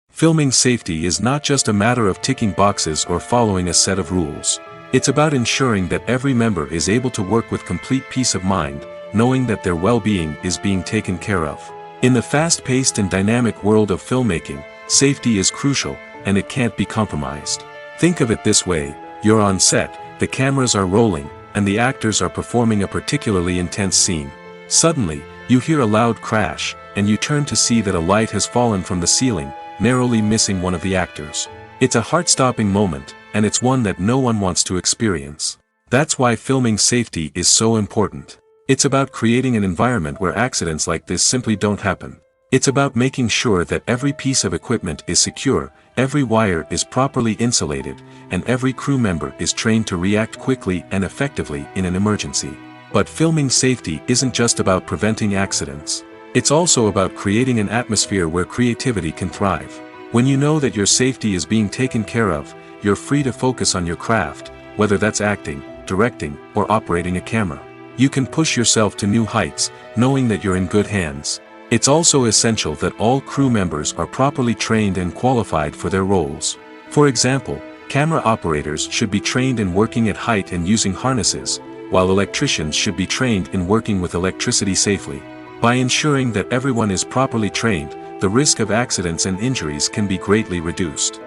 Filming safety is not just a matter of ticking boxes or following a set of rules. It's about ensuring that every member is able to work with complete peace of mind, knowing that their well-being is being taken care of. In the fast-paced and dynamic world of filmmaking, safety is crucial, and it can't be compromised. Think of it this way: you're on set, the cameras are rolling, and the actors are performing a particularly intense scene. Suddenly, you hear a loud crash, and you turn to see that a light has fallen from the ceiling, narrowly missing one of the actors. It's a heart-stopping moment, and it's one that no one wants to experience. That's why filming safety is so important. It's about creating an environment where accidents like this simply don't happen. It's about making sure that every piece of equipment is secure, every wire is properly insulated, and every crew member is trained to react quickly and effectively in an emergency. But filming safety isn't just about preventing accidents. It's also about creating an atmosphere where creativity can thrive. When you know that your safety is being taken care of, you're free to focus on your craft, whether that's acting, directing, or operating a camera. You can push yourself to new heights, knowing that you're in good hands. It's also essential that all crew members are properly trained and qualified for their roles. For example, camera operators should be trained in working at height and using harnesses, while electricians should be trained in working with electricity safely. By ensuring that everyone is properly trained, the risk of accidents and injuries can be greatly reduced.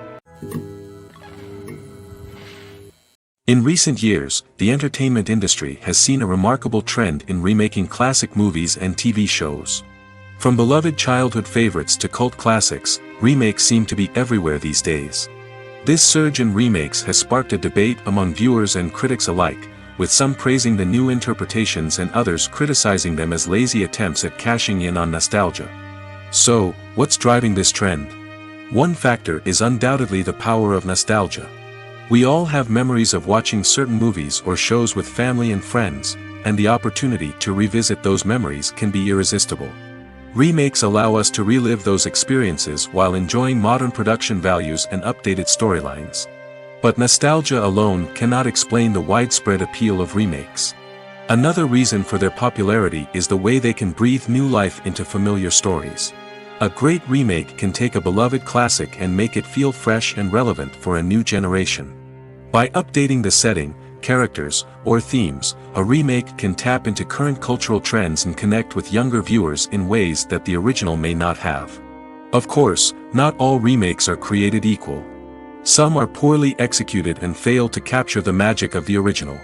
In recent years, the entertainment industry has seen a remarkable trend in remaking classic movies and TV shows. From beloved childhood favorites to cult classics, remakes seem to be everywhere these days. This surge in remakes has sparked a debate among viewers and critics alike, with some praising the new interpretations and others criticizing them as lazy attempts at cashing in on nostalgia. So, what's driving this trend? One factor is undoubtedly the power of nostalgia. We all have memories of watching certain movies or shows with family and friends, and the opportunity to revisit those memories can be irresistible. Remakes allow us to relive those experiences while enjoying modern production values and updated storylines. But nostalgia alone cannot explain the widespread appeal of remakes. Another reason for their popularity is the way they can breathe new life into familiar stories. A great remake can take a beloved classic and make it feel fresh and relevant for a new generation. By updating the setting, characters, or themes, a remake can tap into current cultural trends and connect with younger viewers in ways that the original may not have. Of course, not all remakes are created equal. Some are poorly executed and fail to capture the magic of the original.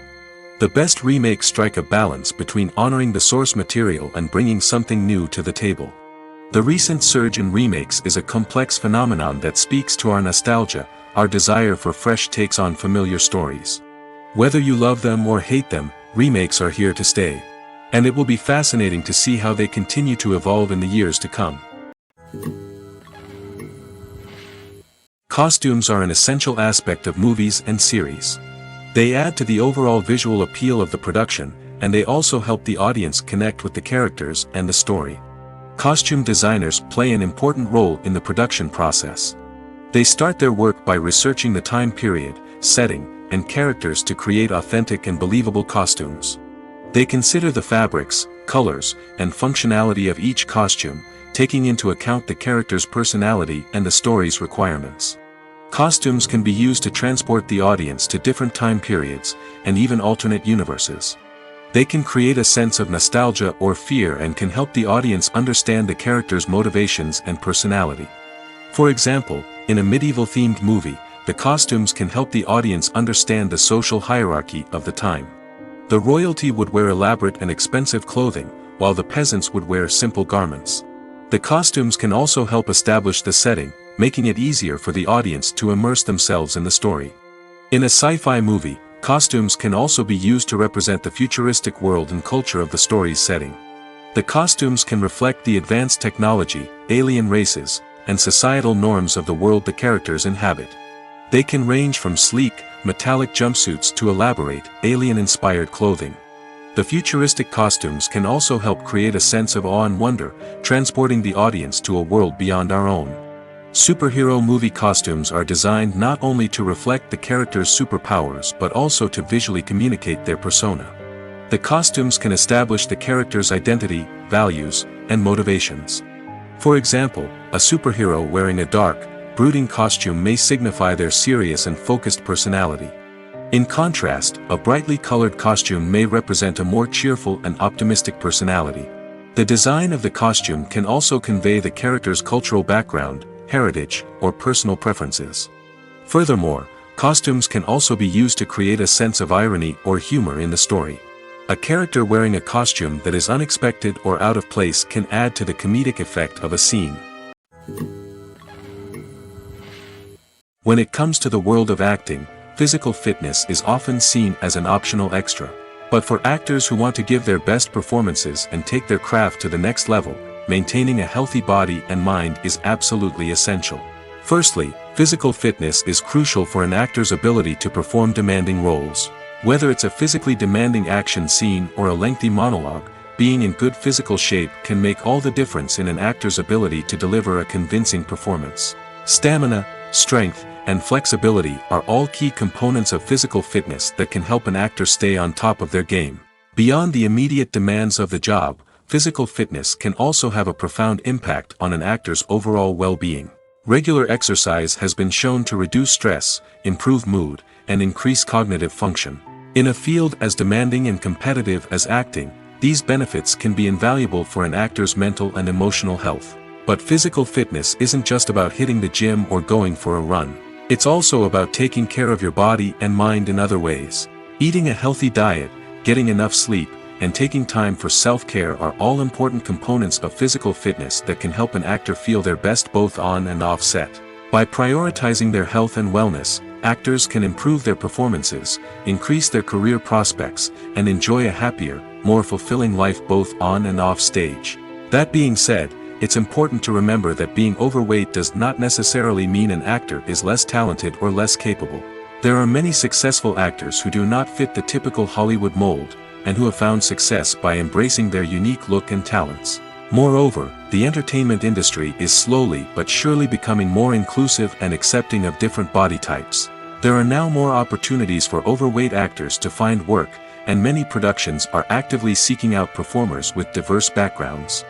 The best remakes strike a balance between honoring the source material and bringing something new to the table. The recent surge in remakes is a complex phenomenon that speaks to our nostalgia, our desire for fresh takes on familiar stories. Whether you love them or hate them, remakes are here to stay. And it will be fascinating to see how they continue to evolve in the years to come. Costumes are an essential aspect of movies and series. They add to the overall visual appeal of the production, and they also help the audience connect with the characters and the story. Costume designers play an important role in the production process. They start their work by researching the time period, setting, and characters to create authentic and believable costumes. They consider the fabrics, colors, and functionality of each costume, taking into account the character's personality and the story's requirements. Costumes can be used to transport the audience to different time periods, and even alternate universes. They can create a sense of nostalgia or fear and can help the audience understand the character's motivations and personality. For example, in a medieval-themed movie, the costumes can help the audience understand the social hierarchy of the time. The royalty would wear elaborate and expensive clothing, while the peasants would wear simple garments. The costumes can also help establish the setting, making it easier for the audience to immerse themselves in the story. In a sci-fi movie, costumes can also be used to represent the futuristic world and culture of the story's setting. The costumes can reflect the advanced technology, alien races, and societal norms of the world the characters inhabit. They can range from sleek, metallic jumpsuits to elaborate, alien-inspired clothing. The futuristic costumes can also help create a sense of awe and wonder, transporting the audience to a world beyond our own. Superhero movie costumes are designed not only to reflect the character's superpowers but also to visually communicate their persona. The costumes can establish the character's identity, values, and motivations. For example, a superhero wearing a dark, brooding costume may signify their serious and focused personality. In contrast, a brightly colored costume may represent a more cheerful and optimistic personality. The design of the costume can also convey the character's cultural background, heritage, or personal preferences. Furthermore, costumes can also be used to create a sense of irony or humor in the story. A character wearing a costume that is unexpected or out of place can add to the comedic effect of a scene. When it comes to the world of acting, physical fitness is often seen as an optional extra. But for actors who want to give their best performances and take their craft to the next level, maintaining a healthy body and mind is absolutely essential. Firstly, physical fitness is crucial for an actor's ability to perform demanding roles. Whether it's a physically demanding action scene or a lengthy monologue, being in good physical shape can make all the difference in an actor's ability to deliver a convincing performance. Stamina, strength, and flexibility are all key components of physical fitness that can help an actor stay on top of their game. Beyond the immediate demands of the job, physical fitness can also have a profound impact on an actor's overall well-being. Regular exercise has been shown to reduce stress, improve mood, and increase cognitive function. In a field as demanding and competitive as acting, these benefits can be invaluable for an actor's mental and emotional health. But physical fitness isn't just about hitting the gym or going for a run. It's also about taking care of your body and mind in other ways. Eating a healthy diet, getting enough sleep, and taking time for self-care are all important components of physical fitness that can help an actor feel their best both on and off set. By prioritizing their health and wellness, actors can improve their performances, increase their career prospects, and enjoy a happier, more fulfilling life both on and off stage. That being said, it's important to remember that being overweight does not necessarily mean an actor is less talented or less capable. There are many successful actors who do not fit the typical Hollywood mold, and who have found success by embracing their unique look and talents. Moreover, the entertainment industry is slowly but surely becoming more inclusive and accepting of different body types. There are now more opportunities for overweight actors to find work, and many productions are actively seeking out performers with diverse backgrounds.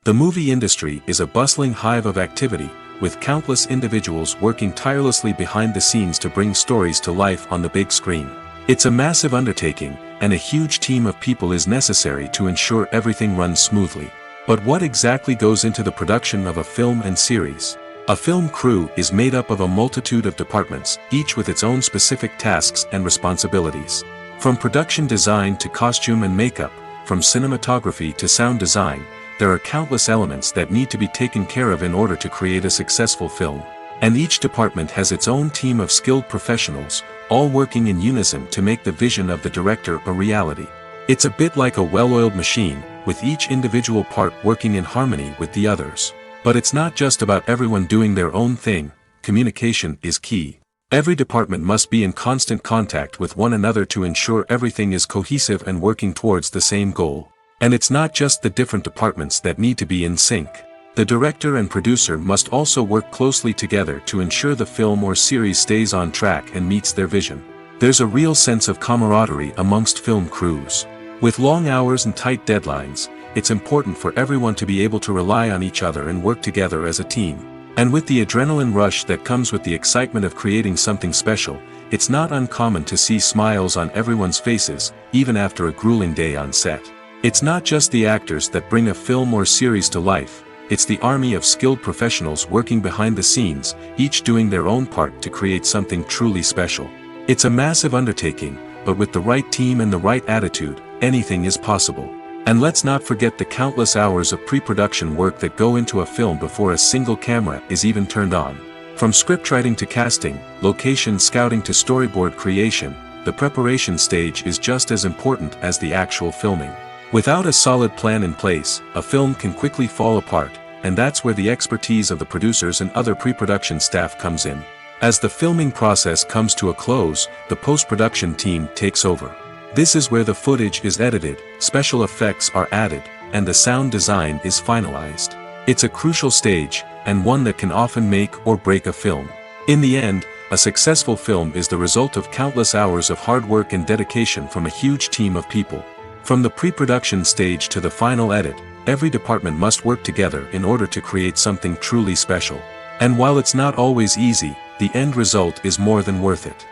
The movie industry is a bustling hive of activity, with countless individuals working tirelessly behind the scenes to bring stories to life on the big screen. It's a massive undertaking, and a huge team of people is necessary to ensure everything runs smoothly. But what exactly goes into the production of a film and series? A film crew is made up of a multitude of departments, each with its own specific tasks and responsibilities. From production design to costume and makeup, from cinematography to sound design, there are countless elements that need to be taken care of in order to create a successful film. And each department has its own team of skilled professionals, all working in unison to make the vision of the director a reality. It's a bit like a well-oiled machine, with each individual part working in harmony with the others. But it's not just about everyone doing their own thing. Communication is key. Every department must be in constant contact with one another to ensure everything is cohesive and working towards the same goal. And it's not just the different departments that need to be in sync. The director and producer must also work closely together to ensure the film or series stays on track and meets their vision. There's a real sense of camaraderie amongst film crews. With long hours and tight deadlines, it's important for everyone to be able to rely on each other and work together as a team. And with the adrenaline rush that comes with the excitement of creating something special, it's not uncommon to see smiles on everyone's faces, even after a grueling day on set. It's not just the actors that bring a film or series to life, it's the army of skilled professionals working behind the scenes, each doing their own part to create something truly special. It's a massive undertaking, but with the right team and the right attitude, anything is possible. And let's not forget the countless hours of pre-production work that go into a film before a single camera is even turned on. From scriptwriting to casting, location scouting to storyboard creation, the preparation stage is just as important as the actual filming. Without a solid plan in place, a film can quickly fall apart, and that's where the expertise of the producers and other pre-production staff comes in. As the filming process comes to a close, the post-production team takes over. This is where the footage is edited, special effects are added, and the sound design is finalized. It's a crucial stage, and one that can often make or break a film. In the end, a successful film is the result of countless hours of hard work and dedication from a huge team of people. From the pre-production stage to the final edit, every department must work together in order to create something truly special. And while it's not always easy, the end result is more than worth it.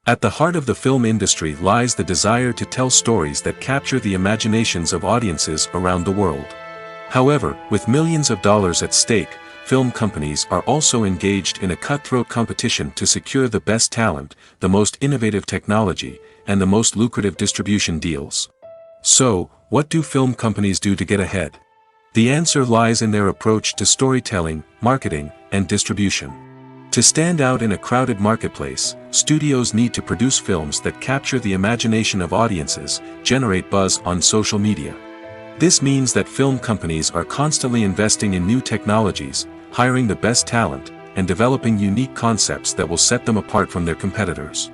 At the heart of the film industry lies the desire to tell stories that capture the imaginations of audiences around the world. However, with millions of dollars at stake, film companies are also engaged in a cutthroat competition to secure the best talent, the most innovative technology, and the most lucrative distribution deals. So, what do film companies do to get ahead? The answer lies in their approach to storytelling, marketing, and distribution. To stand out in a crowded marketplace, studios need to produce films that capture the imagination of audiences, generate buzz on social media. This means that film companies are constantly investing in new technologies, hiring the best talent, and developing unique concepts that will set them apart from their competitors.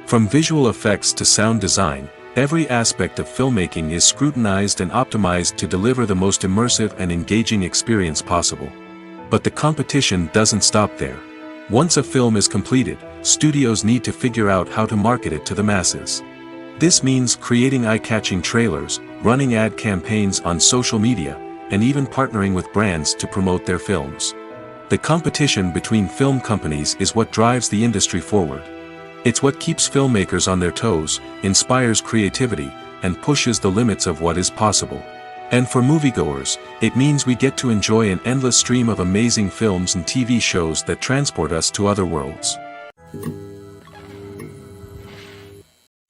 From visual effects to sound design, every aspect of filmmaking is scrutinized and optimized to deliver the most immersive and engaging experience possible. But the competition doesn't stop there. Once a film is completed, studios need to figure out how to market it to the masses. This means creating eye-catching trailers, running ad campaigns on social media, and even partnering with brands to promote their films. The competition between film companies is what drives the industry forward. It's what keeps filmmakers on their toes, inspires creativity, and pushes the limits of what is possible. And for moviegoers, it means we get to enjoy an endless stream of amazing films and TV shows that transport us to other worlds.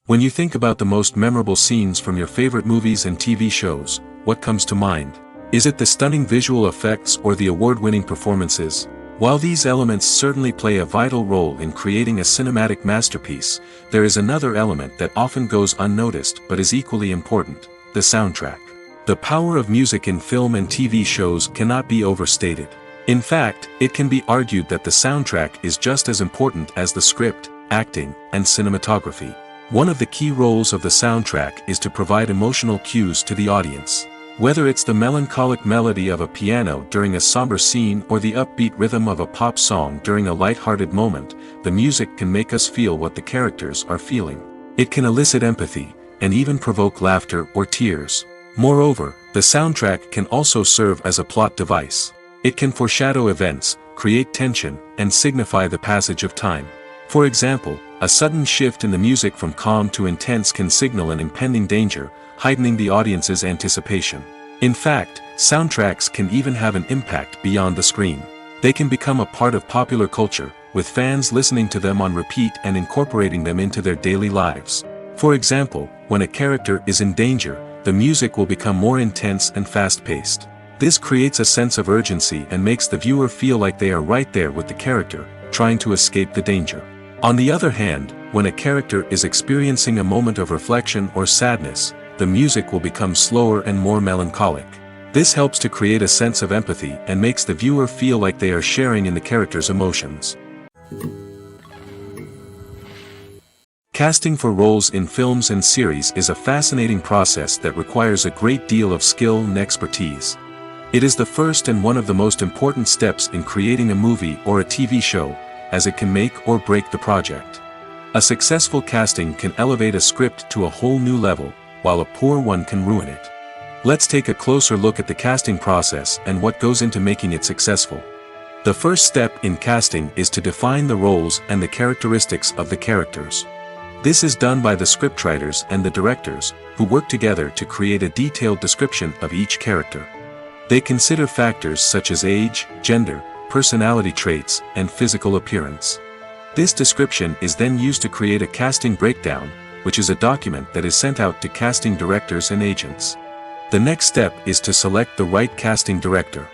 When you think about the most memorable scenes from your favorite movies and TV shows, what comes to mind? Is it the stunning visual effects or the award-winning performances? While these elements certainly play a vital role in creating a cinematic masterpiece, there is another element that often goes unnoticed but is equally important: the soundtrack. The power of music in film and TV shows cannot be overstated. In fact, it can be argued that the soundtrack is just as important as the script, acting, and cinematography. One of the key roles of the soundtrack is to provide emotional cues to the audience. Whether it's the melancholic melody of a piano during a somber scene or the upbeat rhythm of a pop song during a light-hearted moment, the music can make us feel what the characters are feeling. It can elicit empathy, and even provoke laughter or tears. Moreover, the soundtrack can also serve as a plot device. It can foreshadow events, create tension, and signify the passage of time. For example, a sudden shift in the music from calm to intense can signal an impending danger, heightening the audience's anticipation. In fact, soundtracks can even have an impact beyond the screen. They can become a part of popular culture, with fans listening to them on repeat and incorporating them into their daily lives. For example, when a character is in danger, the music will become more intense and fast-paced. This creates a sense of urgency and makes the viewer feel like they are right there with the character, trying to escape the danger. On the other hand, when a character is experiencing a moment of reflection or sadness, the music will become slower and more melancholic. This helps to create a sense of empathy and makes the viewer feel like they are sharing in the character's emotions. Casting for roles in films and series is a fascinating process that requires a great deal of skill and expertise. It is the first and one of the most important steps in creating a movie or a TV show, as it can make or break the project. A successful casting can elevate a script to a whole new level, while a poor one can ruin it. Let's take a closer look at the casting process and what goes into making it successful. The first step in casting is to define the roles and the characteristics of the characters. This is done by the scriptwriters and the directors, who work together to create a detailed description of each character. They consider factors such as age, gender, personality traits, and physical appearance. This description is then used to create a casting breakdown, which is a document that is sent out to casting directors and agents. The next step is to select the right casting director.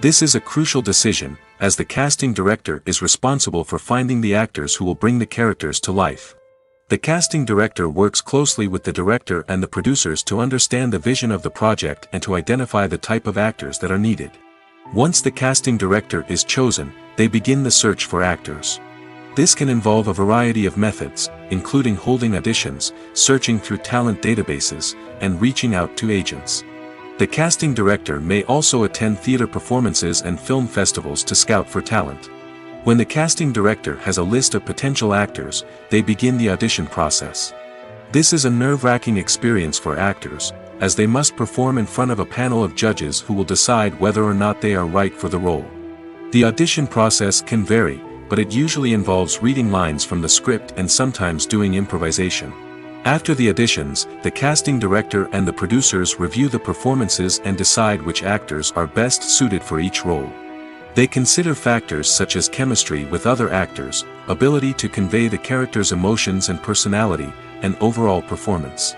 This is a crucial decision, as the casting director is responsible for finding the actors who will bring the characters to life. The casting director works closely with the director and the producers to understand the vision of the project and to identify the type of actors that are needed. Once the casting director is chosen, they begin the search for actors. This can involve a variety of methods, including holding auditions, searching through talent databases, and reaching out to agents. The casting director may also attend theater performances and film festivals to scout for talent. When the casting director has a list of potential actors, they begin the audition process. This is a nerve-wracking experience for actors, as they must perform in front of a panel of judges who will decide whether or not they are right for the role. The audition process can vary, but it usually involves reading lines from the script and sometimes doing improvisation. After the auditions, the casting director and the producers review the performances and decide which actors are best suited for each role. They consider factors such as chemistry with other actors, ability to convey the character's emotions and personality, and overall performance.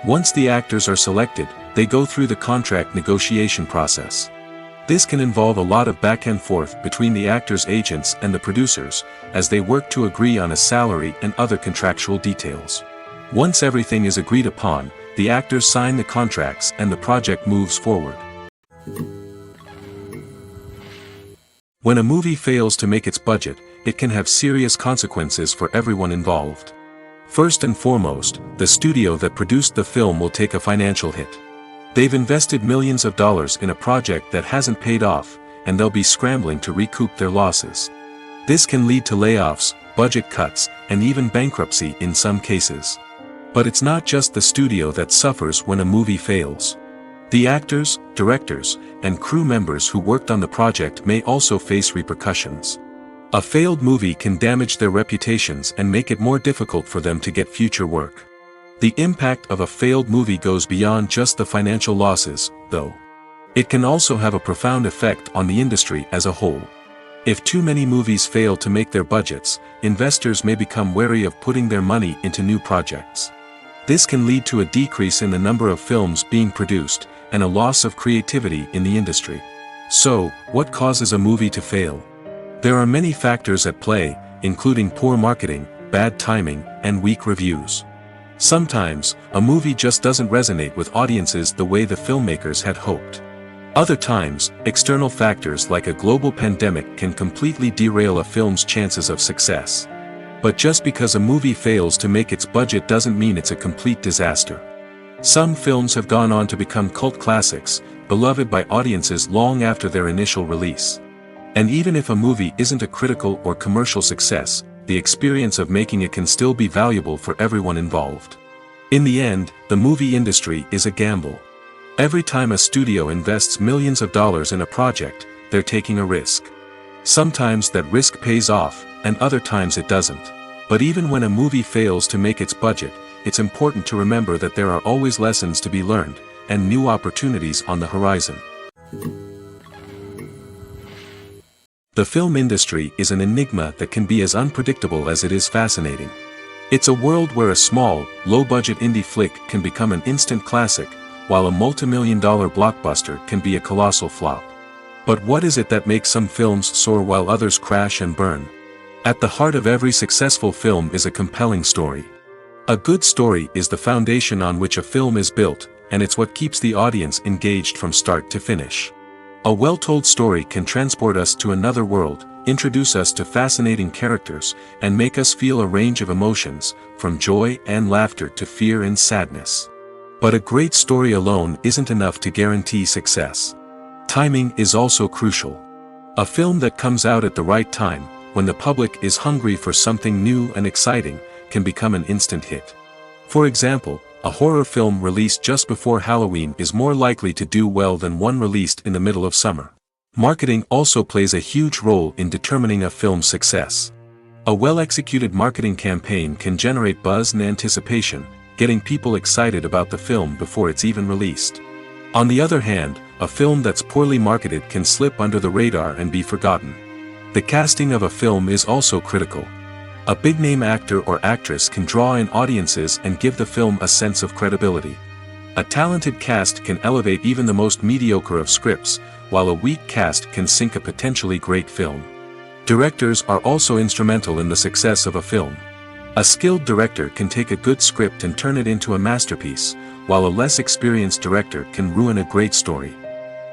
Once the actors are selected, they go through the contract negotiation process. This can involve a lot of back and forth between the actors' agents and the producers, as they work to agree on a salary and other contractual details. Once everything is agreed upon, the actors sign the contracts and the project moves forward. When a movie fails to make its budget, it can have serious consequences for everyone involved. First and foremost, the studio that produced the film will take a financial hit. They've invested millions of dollars in a project that hasn't paid off, and they'll be scrambling to recoup their losses. This can lead to layoffs, budget cuts, and even bankruptcy in some cases. But it's not just the studio that suffers when a movie fails. The actors, directors, and crew members who worked on the project may also face repercussions. A failed movie can damage their reputations and make it more difficult for them to get future work. The impact of a failed movie goes beyond just the financial losses, though. It can also have a profound effect on the industry as a whole. If too many movies fail to make their budgets, investors may become wary of putting their money into new projects. This can lead to a decrease in the number of films being produced, and a loss of creativity in the industry. So, what causes a movie to fail? There are many factors at play, including poor marketing, bad timing, and weak reviews. Sometimes, a movie just doesn't resonate with audiences the way the filmmakers had hoped. Other times, external factors like a global pandemic can completely derail a film's chances of success. But just because a movie fails to make its budget doesn't mean it's a complete disaster. Some films have gone on to become cult classics, beloved by audiences long after their initial release. And even if a movie isn't a critical or commercial success, the experience of making it can still be valuable for everyone involved. In the end, the movie industry is a gamble. Every time a studio invests millions of dollars in a project, they're taking a risk. Sometimes that risk pays off, and other times it doesn't. But even when a movie fails to make its budget, it's important to remember that there are always lessons to be learned, and new opportunities on the horizon. The film industry is an enigma that can be as unpredictable as it is fascinating. It's a world where a small, low-budget indie flick can become an instant classic, while a multi-million-dollar blockbuster can be a colossal flop. But what is it that makes some films soar while others crash and burn? At the heart of every successful film is a compelling story. A good story is the foundation on which a film is built, and it's what keeps the audience engaged from start to finish. A well-told story can transport us to another world, introduce us to fascinating characters, and make us feel a range of emotions, from joy and laughter to fear and sadness. But a great story alone isn't enough to guarantee success. Timing is also crucial. A film that comes out at the right time, when the public is hungry for something new and exciting, can become an instant hit. For example, a horror film released just before Halloween is more likely to do well than one released in the middle of summer. Marketing also plays a huge role in determining a film's success. A well-executed marketing campaign can generate buzz and anticipation, getting people excited about the film before it's even released. On the other hand, a film that's poorly marketed can slip under the radar and be forgotten. The casting of a film is also critical. A big-name actor or actress can draw in audiences and give the film a sense of credibility. A talented cast can elevate even the most mediocre of scripts, while a weak cast can sink a potentially great film. Directors are also instrumental in the success of a film. A skilled director can take a good script and turn it into a masterpiece, while a less experienced director can ruin a great story.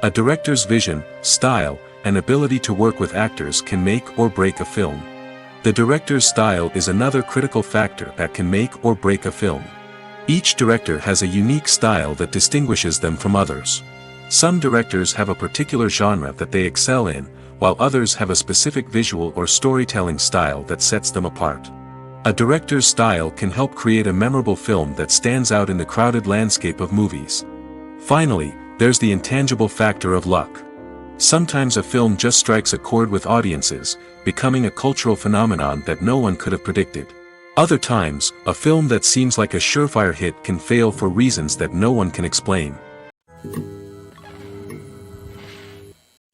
A director's vision, style, and ability to work with actors can make or break a film. The director's style is another critical factor that can make or break a film. Each director has a unique style that distinguishes them from others. Some directors have a particular genre that they excel in, while others have a specific visual or storytelling style that sets them apart. A director's style can help create a memorable film that stands out in the crowded landscape of movies. Finally, there's the intangible factor of luck. Sometimes a film just strikes a chord with audiences, becoming a cultural phenomenon that no one could have predicted. Other times, a film that seems like a surefire hit can fail for reasons that no one can explain.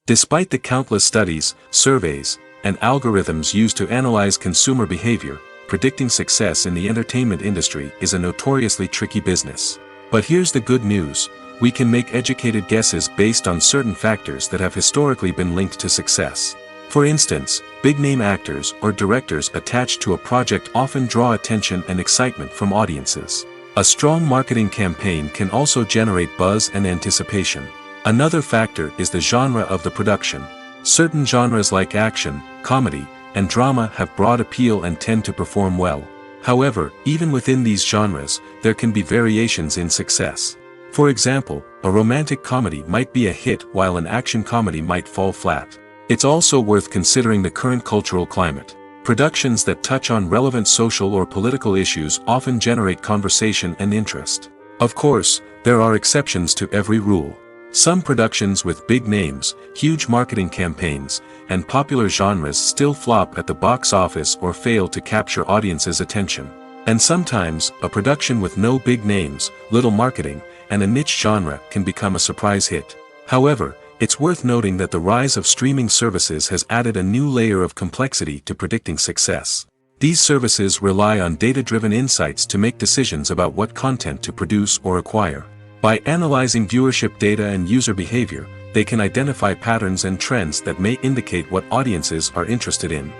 Despite the countless studies, surveys, and algorithms used to analyze consumer behavior, predicting success in the entertainment industry is a notoriously tricky business. But here's the good news: we can make educated guesses based on certain factors that have historically been linked to success. For instance, big-name actors or directors attached to a project often draw attention and excitement from audiences. A strong marketing campaign can also generate buzz and anticipation. Another factor is the genre of the production. Certain genres like action, comedy, and drama have broad appeal and tend to perform well. However, even within these genres, there can be variations in success. For example, a romantic comedy might be a hit while an action comedy might fall flat. It's also worth considering the current cultural climate. Productions that touch on relevant social or political issues often generate conversation and interest. Of course, there are exceptions to every rule. Some productions with big names, huge marketing campaigns, and popular genres still flop at the box office or fail to capture audiences' attention. And sometimes, a production with no big names, little marketing, and a niche genre can become a surprise hit. However, it's worth noting that the rise of streaming services has added a new layer of complexity to predicting success. These services rely on data-driven insights to make decisions about what content to produce or acquire. By analyzing viewership data and user behavior, they can identify patterns and trends that may indicate what audiences are interested in.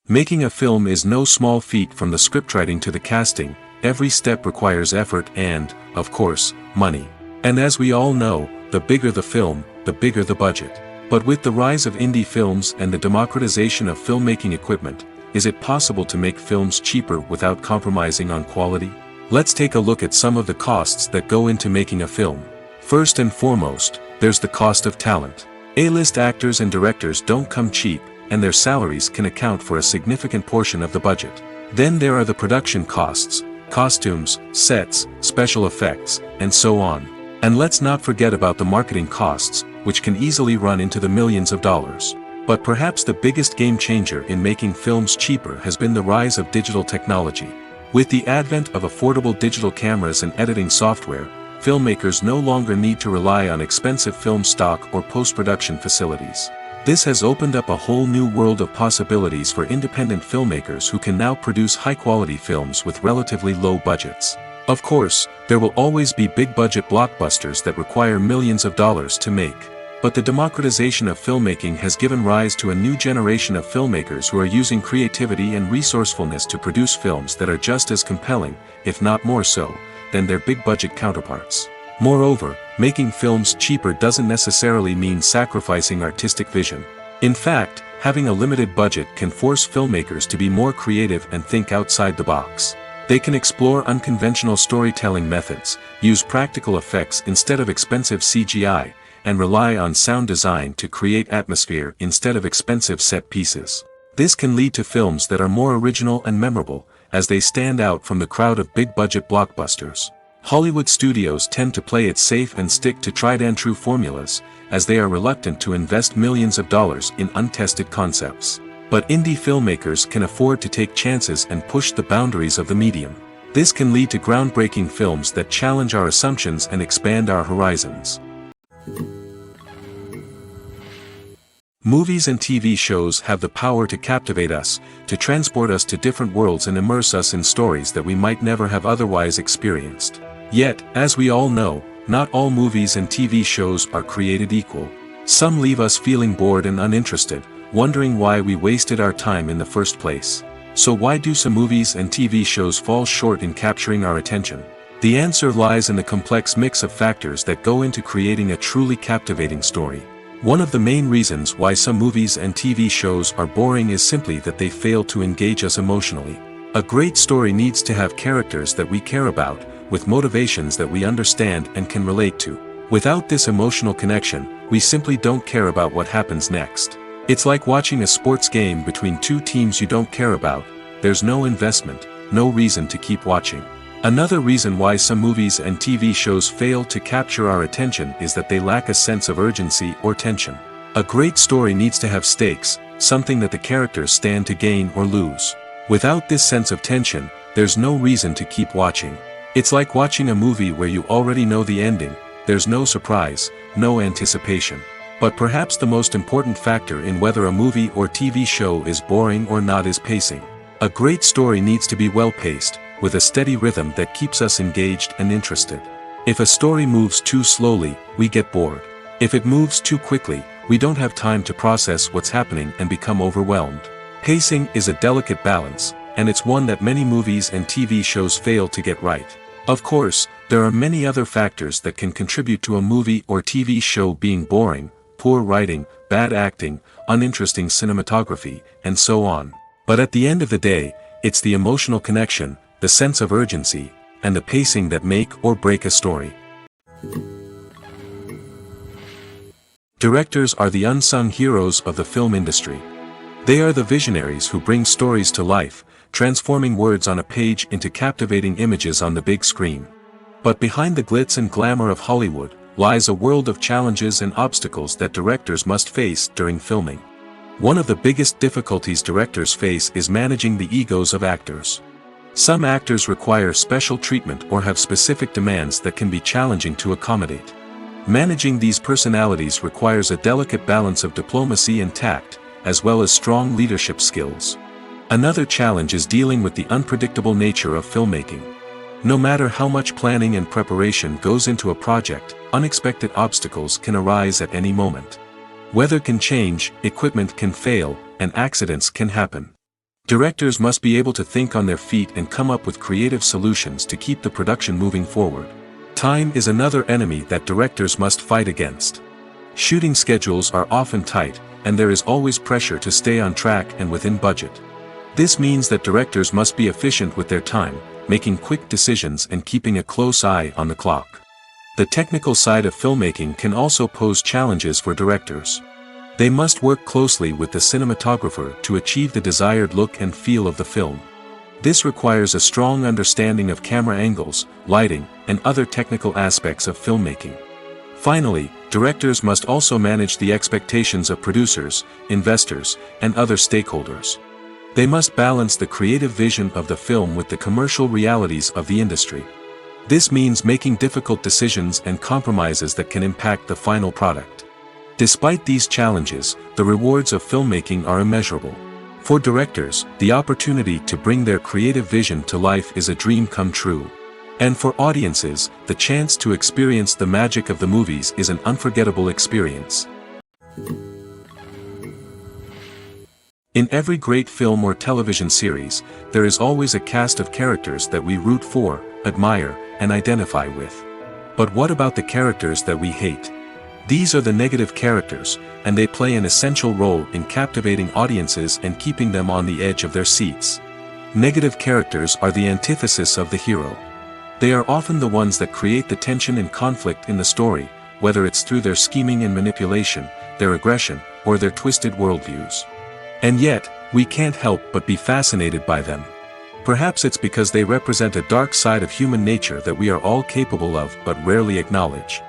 Making a film is no small feat. From the scriptwriting to the casting, every step requires effort and, of course, money. And as we all know, the bigger the film, the bigger the budget. But with the rise of indie films and the democratization of filmmaking equipment, is it possible to make films cheaper without compromising on quality? Let's take a look at some of the costs that go into making a film. First and foremost, there's the cost of talent. A-list actors and directors don't come cheap, and their salaries can account for a significant portion of the budget. Then there are the production costs, costumes, sets, special effects, and so on. And let's not forget about the marketing costs, which can easily run into the millions of dollars. But perhaps the biggest game changer in making films cheaper has been the rise of digital technology. With the advent of affordable digital cameras and editing software, filmmakers no longer need to rely on expensive film stock or post-production facilities. This has opened up a whole new world of possibilities for independent filmmakers who can now produce high-quality films with relatively low budgets. Of course, there will always be big-budget blockbusters that require millions of dollars to make. But the democratization of filmmaking has given rise to a new generation of filmmakers who are using creativity and resourcefulness to produce films that are just as compelling, if not more so, than their big-budget counterparts. Moreover, making films cheaper doesn't necessarily mean sacrificing artistic vision. In fact, having a limited budget can force filmmakers to be more creative and think outside the box. They can explore unconventional storytelling methods, use practical effects instead of expensive CGI, and rely on sound design to create atmosphere instead of expensive set pieces. This can lead to films that are more original and memorable, as they stand out from the crowd of big-budget blockbusters. Hollywood studios tend to play it safe and stick to tried-and-true formulas, as they are reluctant to invest millions of dollars in untested concepts. But indie filmmakers can afford to take chances and push the boundaries of the medium. This can lead to groundbreaking films that challenge our assumptions and expand our horizons. Movies and TV shows have the power to captivate us, to transport us to different worlds and immerse us in stories that we might never have otherwise experienced. Yet, as we all know, not all movies and TV shows are created equal. Some leave us feeling bored and uninterested, wondering why we wasted our time in the first place. So why do some movies and TV shows fall short in capturing our attention? The answer lies in the complex mix of factors that go into creating a truly captivating story. One of the main reasons why some movies and TV shows are boring is simply that they fail to engage us emotionally. A great story needs to have characters that we care about, with motivations that we understand and can relate to. Without this emotional connection, we simply don't care about what happens next. It's like watching a sports game between two teams you don't care about. There's no investment, no reason to keep watching. Another reason why some movies and TV shows fail to capture our attention is that they lack a sense of urgency or tension. A great story needs to have stakes, something that the characters stand to gain or lose. Without this sense of tension, there's no reason to keep watching. It's like watching a movie where you already know the ending. There's no surprise, no anticipation. But perhaps the most important factor in whether a movie or TV show is boring or not is pacing. A great story needs to be well-paced, with a steady rhythm that keeps us engaged and interested. If a story moves too slowly, we get bored. If it moves too quickly, we don't have time to process what's happening and become overwhelmed. Pacing is a delicate balance, and it's one that many movies and TV shows fail to get right. Of course, there are many other factors that can contribute to a movie or TV show being boring: poor writing, bad acting, uninteresting cinematography, and so on. But at the end of the day, it's the emotional connection, the sense of urgency, and the pacing that make or break a story. Directors are the unsung heroes of the film industry. They are the visionaries who bring stories to life, transforming words on a page into captivating images on the big screen. But behind the glitz and glamour of Hollywood lies a world of challenges and obstacles that directors must face during filming. One of the biggest difficulties directors face is managing the egos of actors. Some actors require special treatment or have specific demands that can be challenging to accommodate. Managing these personalities requires a delicate balance of diplomacy and tact, as well as strong leadership skills. Another challenge is dealing with the unpredictable nature of filmmaking. No matter how much planning and preparation goes into a project, unexpected obstacles can arise at any moment. Weather can change, equipment can fail, and accidents can happen. Directors must be able to think on their feet and come up with creative solutions to keep the production moving forward. Time is another enemy that directors must fight against. Shooting schedules are often tight, and there is always pressure to stay on track and within budget. This means that directors must be efficient with their time, making quick decisions and keeping a close eye on the clock. The technical side of filmmaking can also pose challenges for directors. They must work closely with the cinematographer to achieve the desired look and feel of the film. This requires a strong understanding of camera angles, lighting, and other technical aspects of filmmaking. Finally, directors must also manage the expectations of producers, investors, and other stakeholders. They must balance the creative vision of the film with the commercial realities of the industry. This means making difficult decisions and compromises that can impact the final product. Despite these challenges, the rewards of filmmaking are immeasurable. For directors, the opportunity to bring their creative vision to life is a dream come true. And for audiences, the chance to experience the magic of the movies is an unforgettable experience. In every great film or television series, there is always a cast of characters that we root for, admire, and identify with. But what about the characters that we hate? These are the negative characters, and they play an essential role in captivating audiences and keeping them on the edge of their seats. Negative characters are the antithesis of the hero. They are often the ones that create the tension and conflict in the story, whether it's through their scheming and manipulation, their aggression, or their twisted worldviews. And yet, we can't help but be fascinated by them. Perhaps it's because they represent a dark side of human nature that we are all capable of but rarely acknowledge.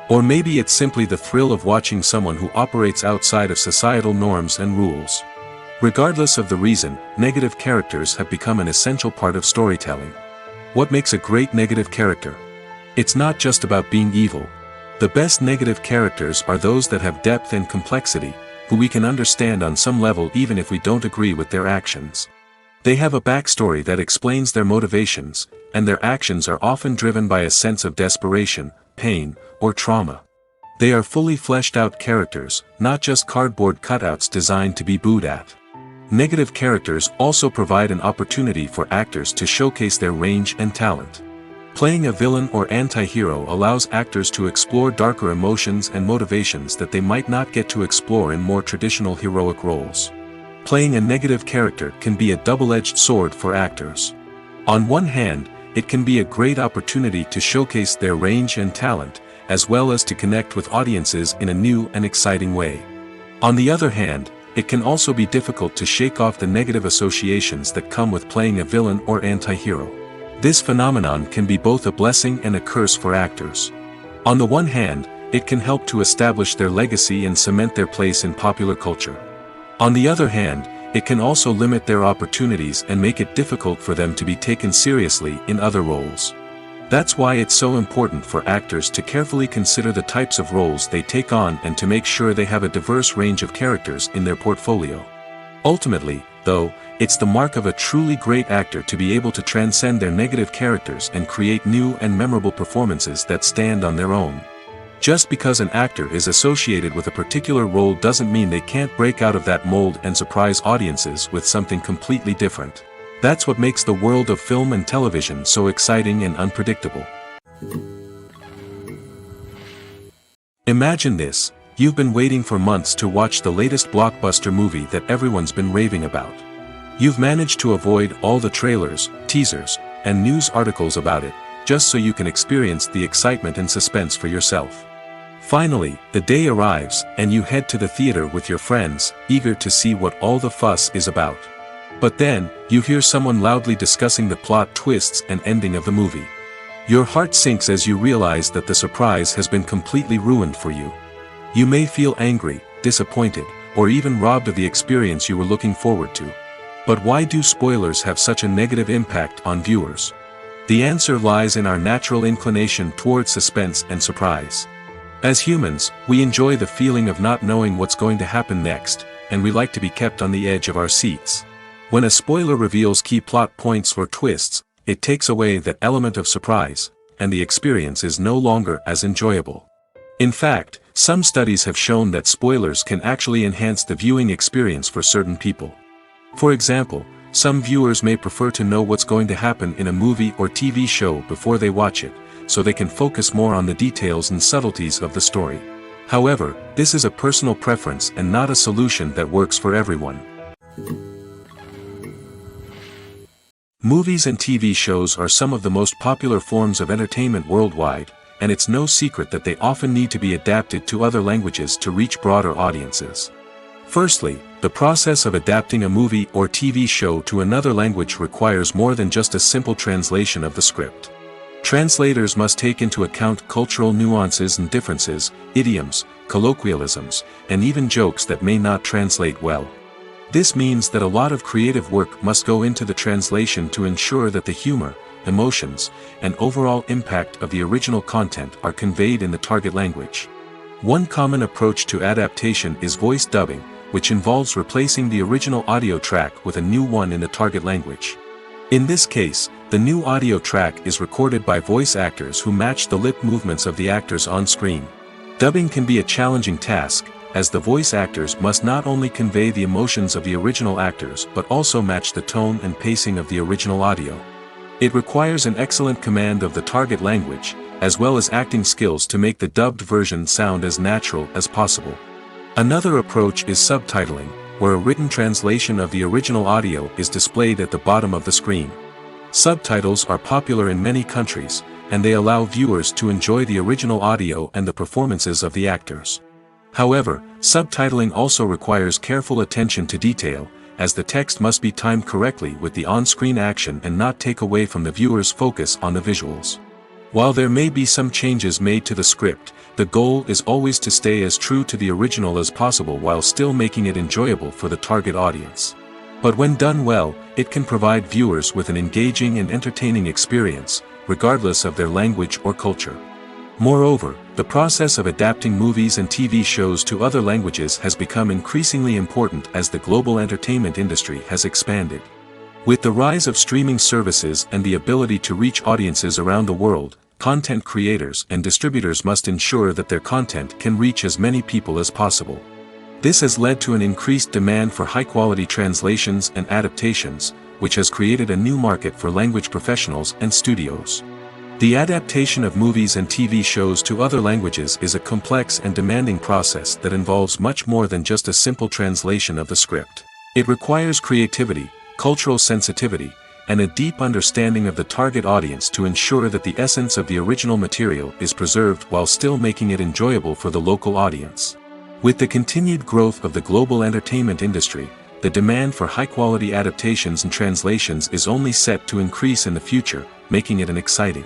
Or maybe it's simply the thrill of watching someone who operates outside of societal norms and rules. Regardless of the reason, negative characters have become an essential part of storytelling. What makes a great negative character? It's not just about being evil. The best negative characters are those that have depth and complexity, who we can understand on some level even if we don't agree with their actions. They have a backstory that explains their motivations, and their actions are often driven by a sense of desperation, pain, or trauma. They are fully fleshed out characters, not just cardboard cutouts designed to be booed at. Negative characters also provide an opportunity for actors to showcase their range and talent. Playing a villain or anti-hero allows actors to explore darker emotions and motivations that they might not get to explore in more traditional heroic roles. Playing a negative character can be a double-edged sword for actors. On one hand, it can be a great opportunity to showcase their range and talent, as well as to connect with audiences in a new and exciting way. On the other hand, it can also be difficult to shake off the negative associations that come with playing a villain or anti-hero. This phenomenon can be both a blessing and a curse for actors. On the one hand, it can help to establish their legacy and cement their place in popular culture. On the other hand, it can also limit their opportunities and make it difficult for them to be taken seriously in other roles. That's why it's so important for actors to carefully consider the types of roles they take on and to make sure they have a diverse range of characters in their portfolio. Ultimately, though, it's the mark of a truly great actor to be able to transcend their negative characters and create new and memorable performances that stand on their own. Just because an actor is associated with a particular role doesn't mean they can't break out of that mold and surprise audiences with something completely different. That's what makes the world of film and television so exciting and unpredictable. Imagine this: you've been waiting for months to watch the latest blockbuster movie that everyone's been raving about. You've managed to avoid all the trailers, teasers, and news articles about it, just so you can experience the excitement and suspense for yourself. Finally, the day arrives, and you head to the theater with your friends, eager to see what all the fuss is about. But then, you hear someone loudly discussing the plot twists and ending of the movie. Your heart sinks as you realize that the surprise has been completely ruined for you. You may feel angry, disappointed, or even robbed of the experience you were looking forward to. But why do spoilers have such a negative impact on viewers? The answer lies in our natural inclination towards suspense and surprise. As humans, we enjoy the feeling of not knowing what's going to happen next, and we like to be kept on the edge of our seats. When a spoiler reveals key plot points or twists, it takes away that element of surprise, and the experience is no longer as enjoyable. In fact, some studies have shown that spoilers can actually enhance the viewing experience for certain people. For example, some viewers may prefer to know what's going to happen in a movie or TV show before they watch it, so they can focus more on the details and subtleties of the story. However, this is a personal preference and not a solution that works for everyone. Movies and TV shows are some of the most popular forms of entertainment worldwide, and it's no secret that they often need to be adapted to other languages to reach broader audiences. Firstly, the process of adapting a movie or TV show to another language requires more than just a simple translation of the script. Translators must take into account cultural nuances and differences, idioms, colloquialisms, and even jokes that may not translate well. This means that a lot of creative work must go into the translation to ensure that the humor, emotions, and overall impact of the original content are conveyed in the target language. One common approach to adaptation is voice dubbing, which involves replacing the original audio track with a new one in the target language. In this case, the new audio track is recorded by voice actors who match the lip movements of the actors on screen. Dubbing can be a challenging task, as the voice actors must not only convey the emotions of the original actors but also match the tone and pacing of the original audio. It requires an excellent command of the target language, as well as acting skills to make the dubbed version sound as natural as possible. Another approach is subtitling, where a written translation of the original audio is displayed at the bottom of the screen. Subtitles are popular in many countries, and they allow viewers to enjoy the original audio and the performances of the actors. However, subtitling also requires careful attention to detail, as the text must be timed correctly with the on-screen action and not take away from the viewer's focus on the visuals. While there may be some changes made to the script, the goal is always to stay as true to the original as possible while still making it enjoyable for the target audience. But when done well, it can provide viewers with an engaging and entertaining experience, regardless of their language or culture. Moreover, the process of adapting movies and TV shows to other languages has become increasingly important as the global entertainment industry has expanded. With the rise of streaming services and the ability to reach audiences around the world, content creators and distributors must ensure that their content can reach as many people as possible. This has led to an increased demand for high-quality translations and adaptations, which has created a new market for language professionals and studios. The adaptation of movies and TV shows to other languages is a complex and demanding process that involves much more than just a simple translation of the script. It requires creativity, cultural sensitivity, and a deep understanding of the target audience to ensure that the essence of the original material is preserved while still making it enjoyable for the local audience. With the continued growth of the global entertainment industry, the demand for high-quality adaptations and translations is only set to increase in the future, making it an exciting.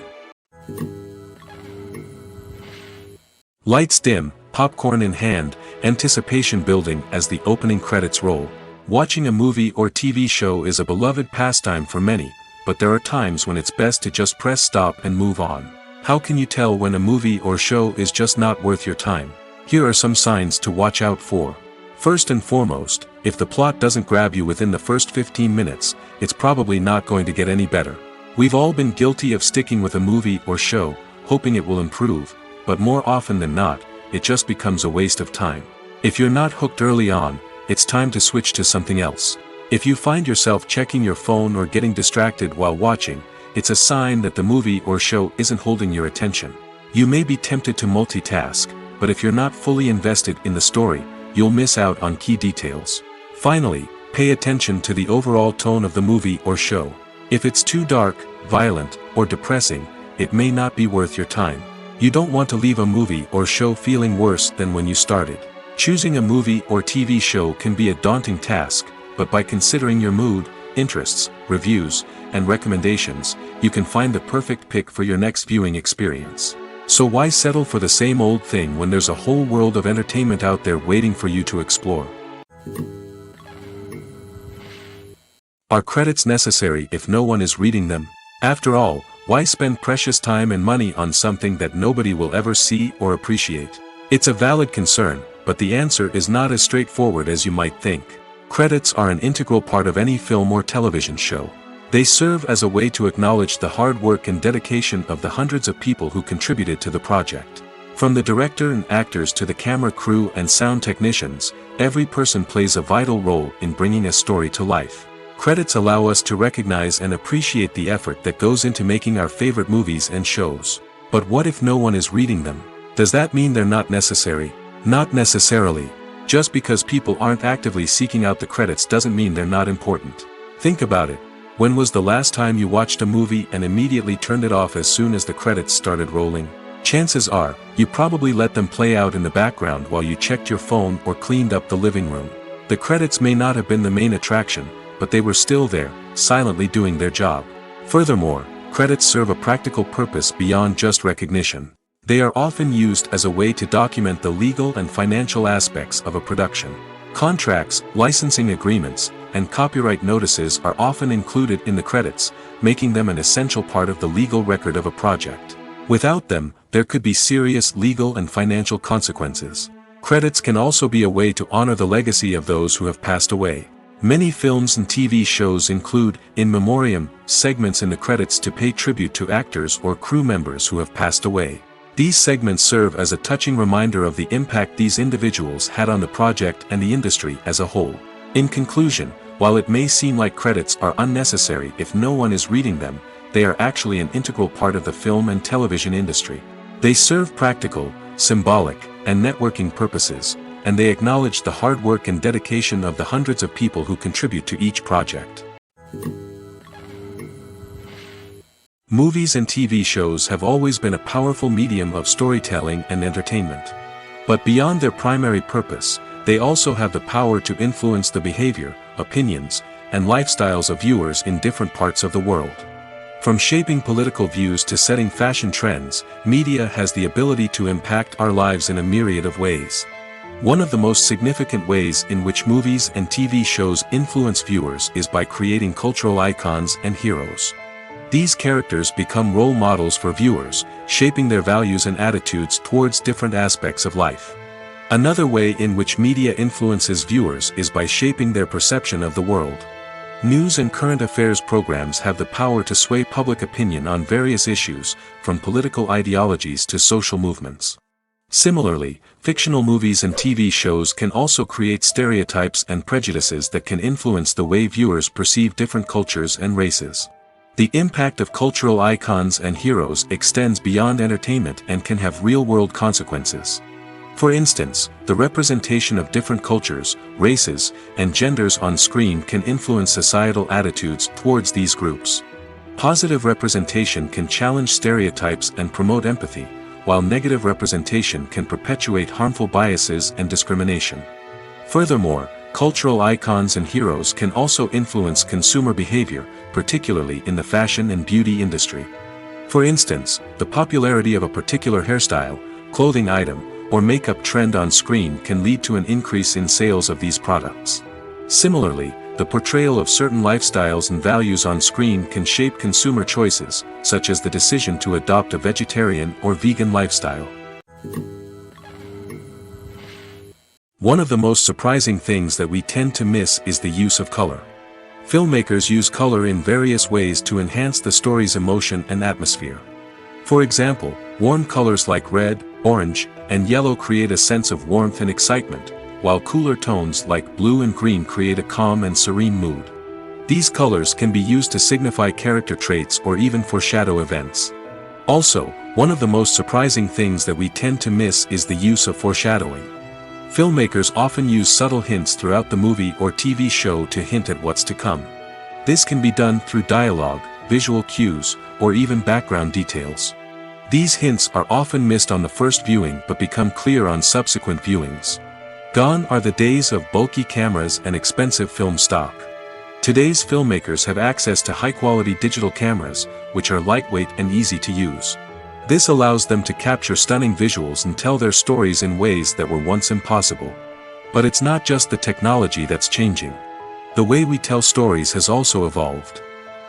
Lights dim, popcorn in hand, anticipation building as the opening credits roll. Watching a movie or TV show is a beloved pastime for many, but there are times when it's best to just press stop and move on. How can you tell when a movie or show is just not worth your time? Here are some signs to watch out for. First and foremost, if the plot doesn't grab you within the first 15 minutes, it's probably not going to get any better. We've all been guilty of sticking with a movie or show, hoping it will improve, but more often than not, it just becomes a waste of time. If you're not hooked early on, it's time to switch to something else. If you find yourself checking your phone or getting distracted while watching, it's a sign that the movie or show isn't holding your attention. You may be tempted to multitask, but if you're not fully invested in the story, you'll miss out on key details. Finally, pay attention to the overall tone of the movie or show. If it's too dark, violent, or depressing, it may not be worth your time. You don't want to leave a movie or show feeling worse than when you started. Choosing a movie or TV show can be a daunting task, but by considering your mood, interests, reviews, and recommendations, you can find the perfect pick for your next viewing experience. So why settle for the same old thing when there's a whole world of entertainment out there waiting for you to explore? Are credits necessary if no one is reading them? After all, why spend precious time and money on something that nobody will ever see or appreciate? It's a valid concern, but the answer is not as straightforward as you might think. Credits are an integral part of any film or television show. They serve as a way to acknowledge the hard work and dedication of the hundreds of people who contributed to the project. From the director and actors to the camera crew and sound technicians, every person plays a vital role in bringing a story to life. Credits allow us to recognize and appreciate the effort that goes into making our favorite movies and shows. But what if no one is reading them? Does that mean they're not necessary? Not necessarily. Just because people aren't actively seeking out the credits doesn't mean they're not important. Think about it. When was the last time you watched a movie and immediately turned it off as soon as the credits started rolling? Chances are, you probably let them play out in the background while you checked your phone or cleaned up the living room. The credits may not have been the main attraction, but they were still there, silently doing their job. Furthermore, credits serve a practical purpose beyond just recognition. They are often used as a way to document the legal and financial aspects of a production. Contracts, licensing agreements, and copyright notices are often included in the credits, making them an essential part of the legal record of a project. Without them, there could be serious legal and financial consequences. Credits can also be a way to honor the legacy of those who have passed away. Many films and TV shows include, in memoriam, segments in the credits to pay tribute to actors or crew members who have passed away. These segments serve as a touching reminder of the impact these individuals had on the project and the industry as a whole. In conclusion, while it may seem like credits are unnecessary if no one is reading them, they are actually an integral part of the film and television industry. They serve practical, symbolic, and networking purposes, and they acknowledge the hard work and dedication of the hundreds of people who contribute to each project. Movies and TV shows have always been a powerful medium of storytelling and entertainment. But beyond their primary purpose, they also have the power to influence the behavior, opinions, and lifestyles of viewers in different parts of the world. From shaping political views to setting fashion trends, media has the ability to impact our lives in a myriad of ways. One of the most significant ways in which movies and TV shows influence viewers is by creating cultural icons and heroes. These characters become role models for viewers, shaping their values and attitudes towards different aspects of life. Another way in which media influences viewers is by shaping their perception of the world. News and current affairs programs have the power to sway public opinion on various issues, from political ideologies to social movements. Similarly, fictional movies and TV shows can also create stereotypes and prejudices that can influence the way viewers perceive different cultures and races. The impact of cultural icons and heroes extends beyond entertainment and can have real-world consequences. For instance, the representation of different cultures, races, and genders on screen can influence societal attitudes towards these groups. Positive representation can challenge stereotypes and promote empathy, while negative representation can perpetuate harmful biases and discrimination. Furthermore, cultural icons and heroes can also influence consumer behavior, particularly in the fashion and beauty industry. For instance, the popularity of a particular hairstyle, clothing item, or makeup trend on screen can lead to an increase in sales of these products. Similarly, the portrayal of certain lifestyles and values on screen can shape consumer choices, such as the decision to adopt a vegetarian or vegan lifestyle. One of the most surprising things that we tend to miss is the use of color. Filmmakers use color in various ways to enhance the story's emotion and atmosphere. For example, warm colors like red, orange, and yellow create a sense of warmth and excitement, while cooler tones like blue and green create a calm and serene mood. These colors can be used to signify character traits or even foreshadow events. Also, one of the most surprising things that we tend to miss is the use of foreshadowing. Filmmakers often use subtle hints throughout the movie or TV show to hint at what's to come. This can be done through dialogue, visual cues, or even background details. These hints are often missed on the first viewing but become clear on subsequent viewings. Gone are the days of bulky cameras and expensive film stock. Today's filmmakers have access to high-quality digital cameras, which are lightweight and easy to use. This allows them to capture stunning visuals and tell their stories in ways that were once impossible. But it's not just the technology that's changing. The way we tell stories has also evolved.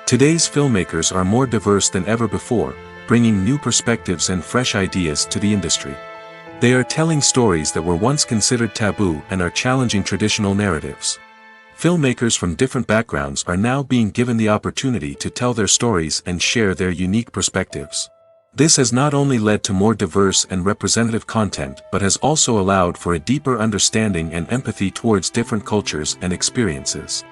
Today's filmmakers are more diverse than ever before, bringing new perspectives and fresh ideas to the industry. They are telling stories that were once considered taboo and are challenging traditional narratives. Filmmakers from different backgrounds are now being given the opportunity to tell their stories and share their unique perspectives. This has not only led to more diverse and representative content but has also allowed for a deeper understanding and empathy towards different cultures and experiences.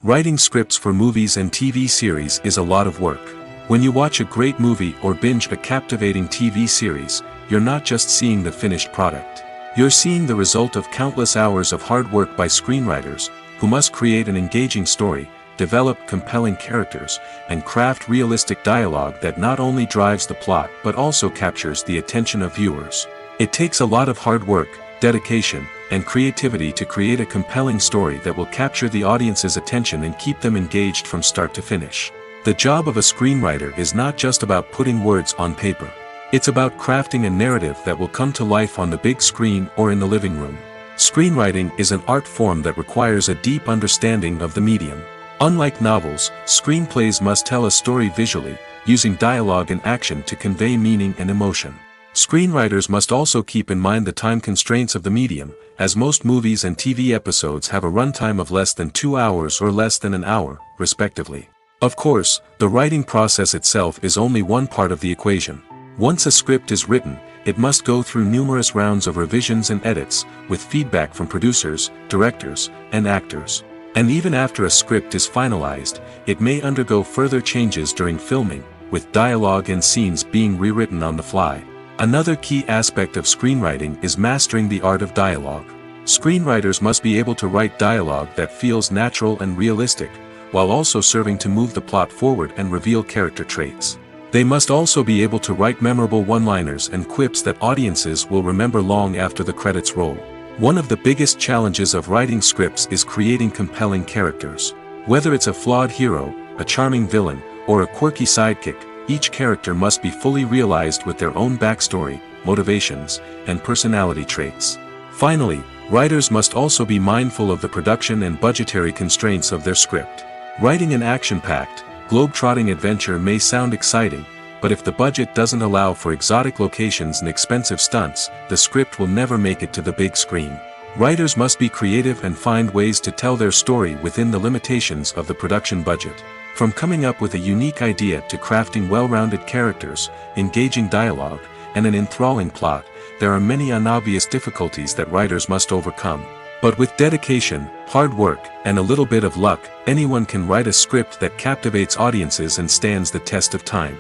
Writing scripts for movies and TV series is a lot of work. When you watch a great movie or binge a captivating TV series, you're not just seeing the finished product. You're seeing the result of countless hours of hard work by screenwriters, who must create an engaging story, develop compelling characters, and craft realistic dialogue that not only drives the plot but also captures the attention of viewers. It takes a lot of hard work, dedication, and creativity to create a compelling story that will capture the audience's attention and keep them engaged from start to finish. The job of a screenwriter is not just about putting words on paper. It's about crafting a narrative that will come to life on the big screen or in the living room. Screenwriting is an art form that requires a deep understanding of the medium. Unlike novels, screenplays must tell a story visually, using dialogue and action to convey meaning and emotion. Screenwriters must also keep in mind the time constraints of the medium, as most movies and TV episodes have a runtime of less than 2 hours or less than an hour, respectively. Of course, the writing process itself is only one part of the equation. Once a script is written, it must go through numerous rounds of revisions and edits, with feedback from producers, directors, and actors. And even after a script is finalized, it may undergo further changes during filming, with dialogue and scenes being rewritten on the fly. Another key aspect of screenwriting is mastering the art of dialogue. Screenwriters must be able to write dialogue that feels natural and realistic, while also serving to move the plot forward and reveal character traits. They must also be able to write memorable one-liners and quips that audiences will remember long after the credits roll. One of the biggest challenges of writing scripts is creating compelling characters. Whether it's a flawed hero, a charming villain, or a quirky sidekick, each character must be fully realized with their own backstory, motivations, and personality traits. Finally, writers must also be mindful of the production and budgetary constraints of their script. Writing an action-packed, globe-trotting adventure may sound exciting, but if the budget doesn't allow for exotic locations and expensive stunts, the script will never make it to the big screen. Writers must be creative and find ways to tell their story within the limitations of the production budget. From coming up with a unique idea to crafting well-rounded characters, engaging dialogue, and an enthralling plot, there are many unobvious difficulties that writers must overcome. But with dedication, hard work, and a little bit of luck, anyone can write a script that captivates audiences and stands the test of time.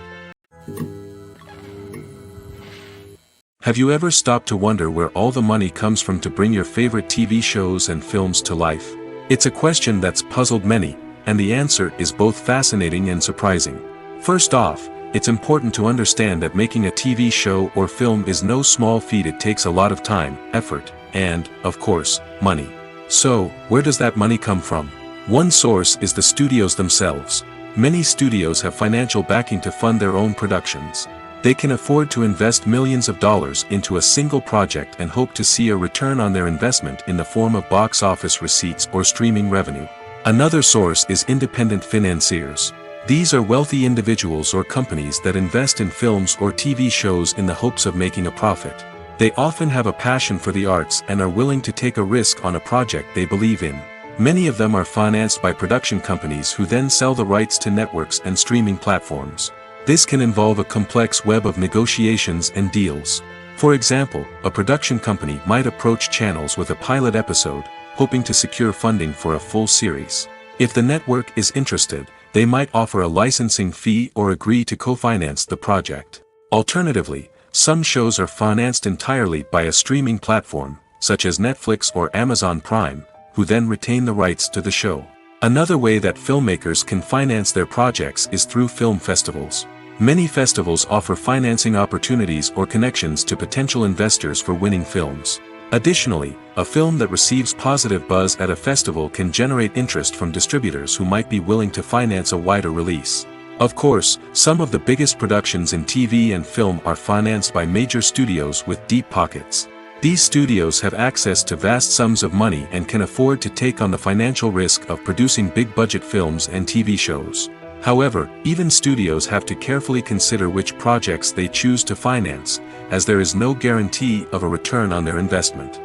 Have you ever stopped to wonder where all the money comes from to bring your favorite TV shows and films to life? It's a question that's puzzled many, and the answer is both fascinating and surprising. First off, it's important to understand that making a TV show or film is no small feat. It takes a lot of time, effort, and, of course, money. So, where does that money come from? One source is the studios themselves. Many studios have financial backing to fund their own productions. They can afford to invest millions of dollars into a single project and hope to see a return on their investment in the form of box office receipts or streaming revenue. Another source is independent financiers. These are wealthy individuals or companies that invest in films or TV shows in the hopes of making a profit. They often have a passion for the arts and are willing to take a risk on a project they believe in. Many of them are financed by production companies who then sell the rights to networks and streaming platforms. This can involve a complex web of negotiations and deals. For example, a production company might approach channels with a pilot episode, hoping to secure funding for a full series. If the network is interested, they might offer a licensing fee or agree to co-finance the project. Alternatively, some shows are financed entirely by a streaming platform, such as Netflix or Amazon Prime, who then retain the rights to the show. Another way that filmmakers can finance their projects is through film festivals. Many festivals offer financing opportunities or connections to potential investors for winning films. Additionally, a film that receives positive buzz at a festival can generate interest from distributors who might be willing to finance a wider release. Of course, some of the biggest productions in TV and film are financed by major studios with deep pockets. These studios have access to vast sums of money and can afford to take on the financial risk of producing big-budget films and TV shows. However, even studios have to carefully consider which projects they choose to finance, as there is no guarantee of a return on their investment.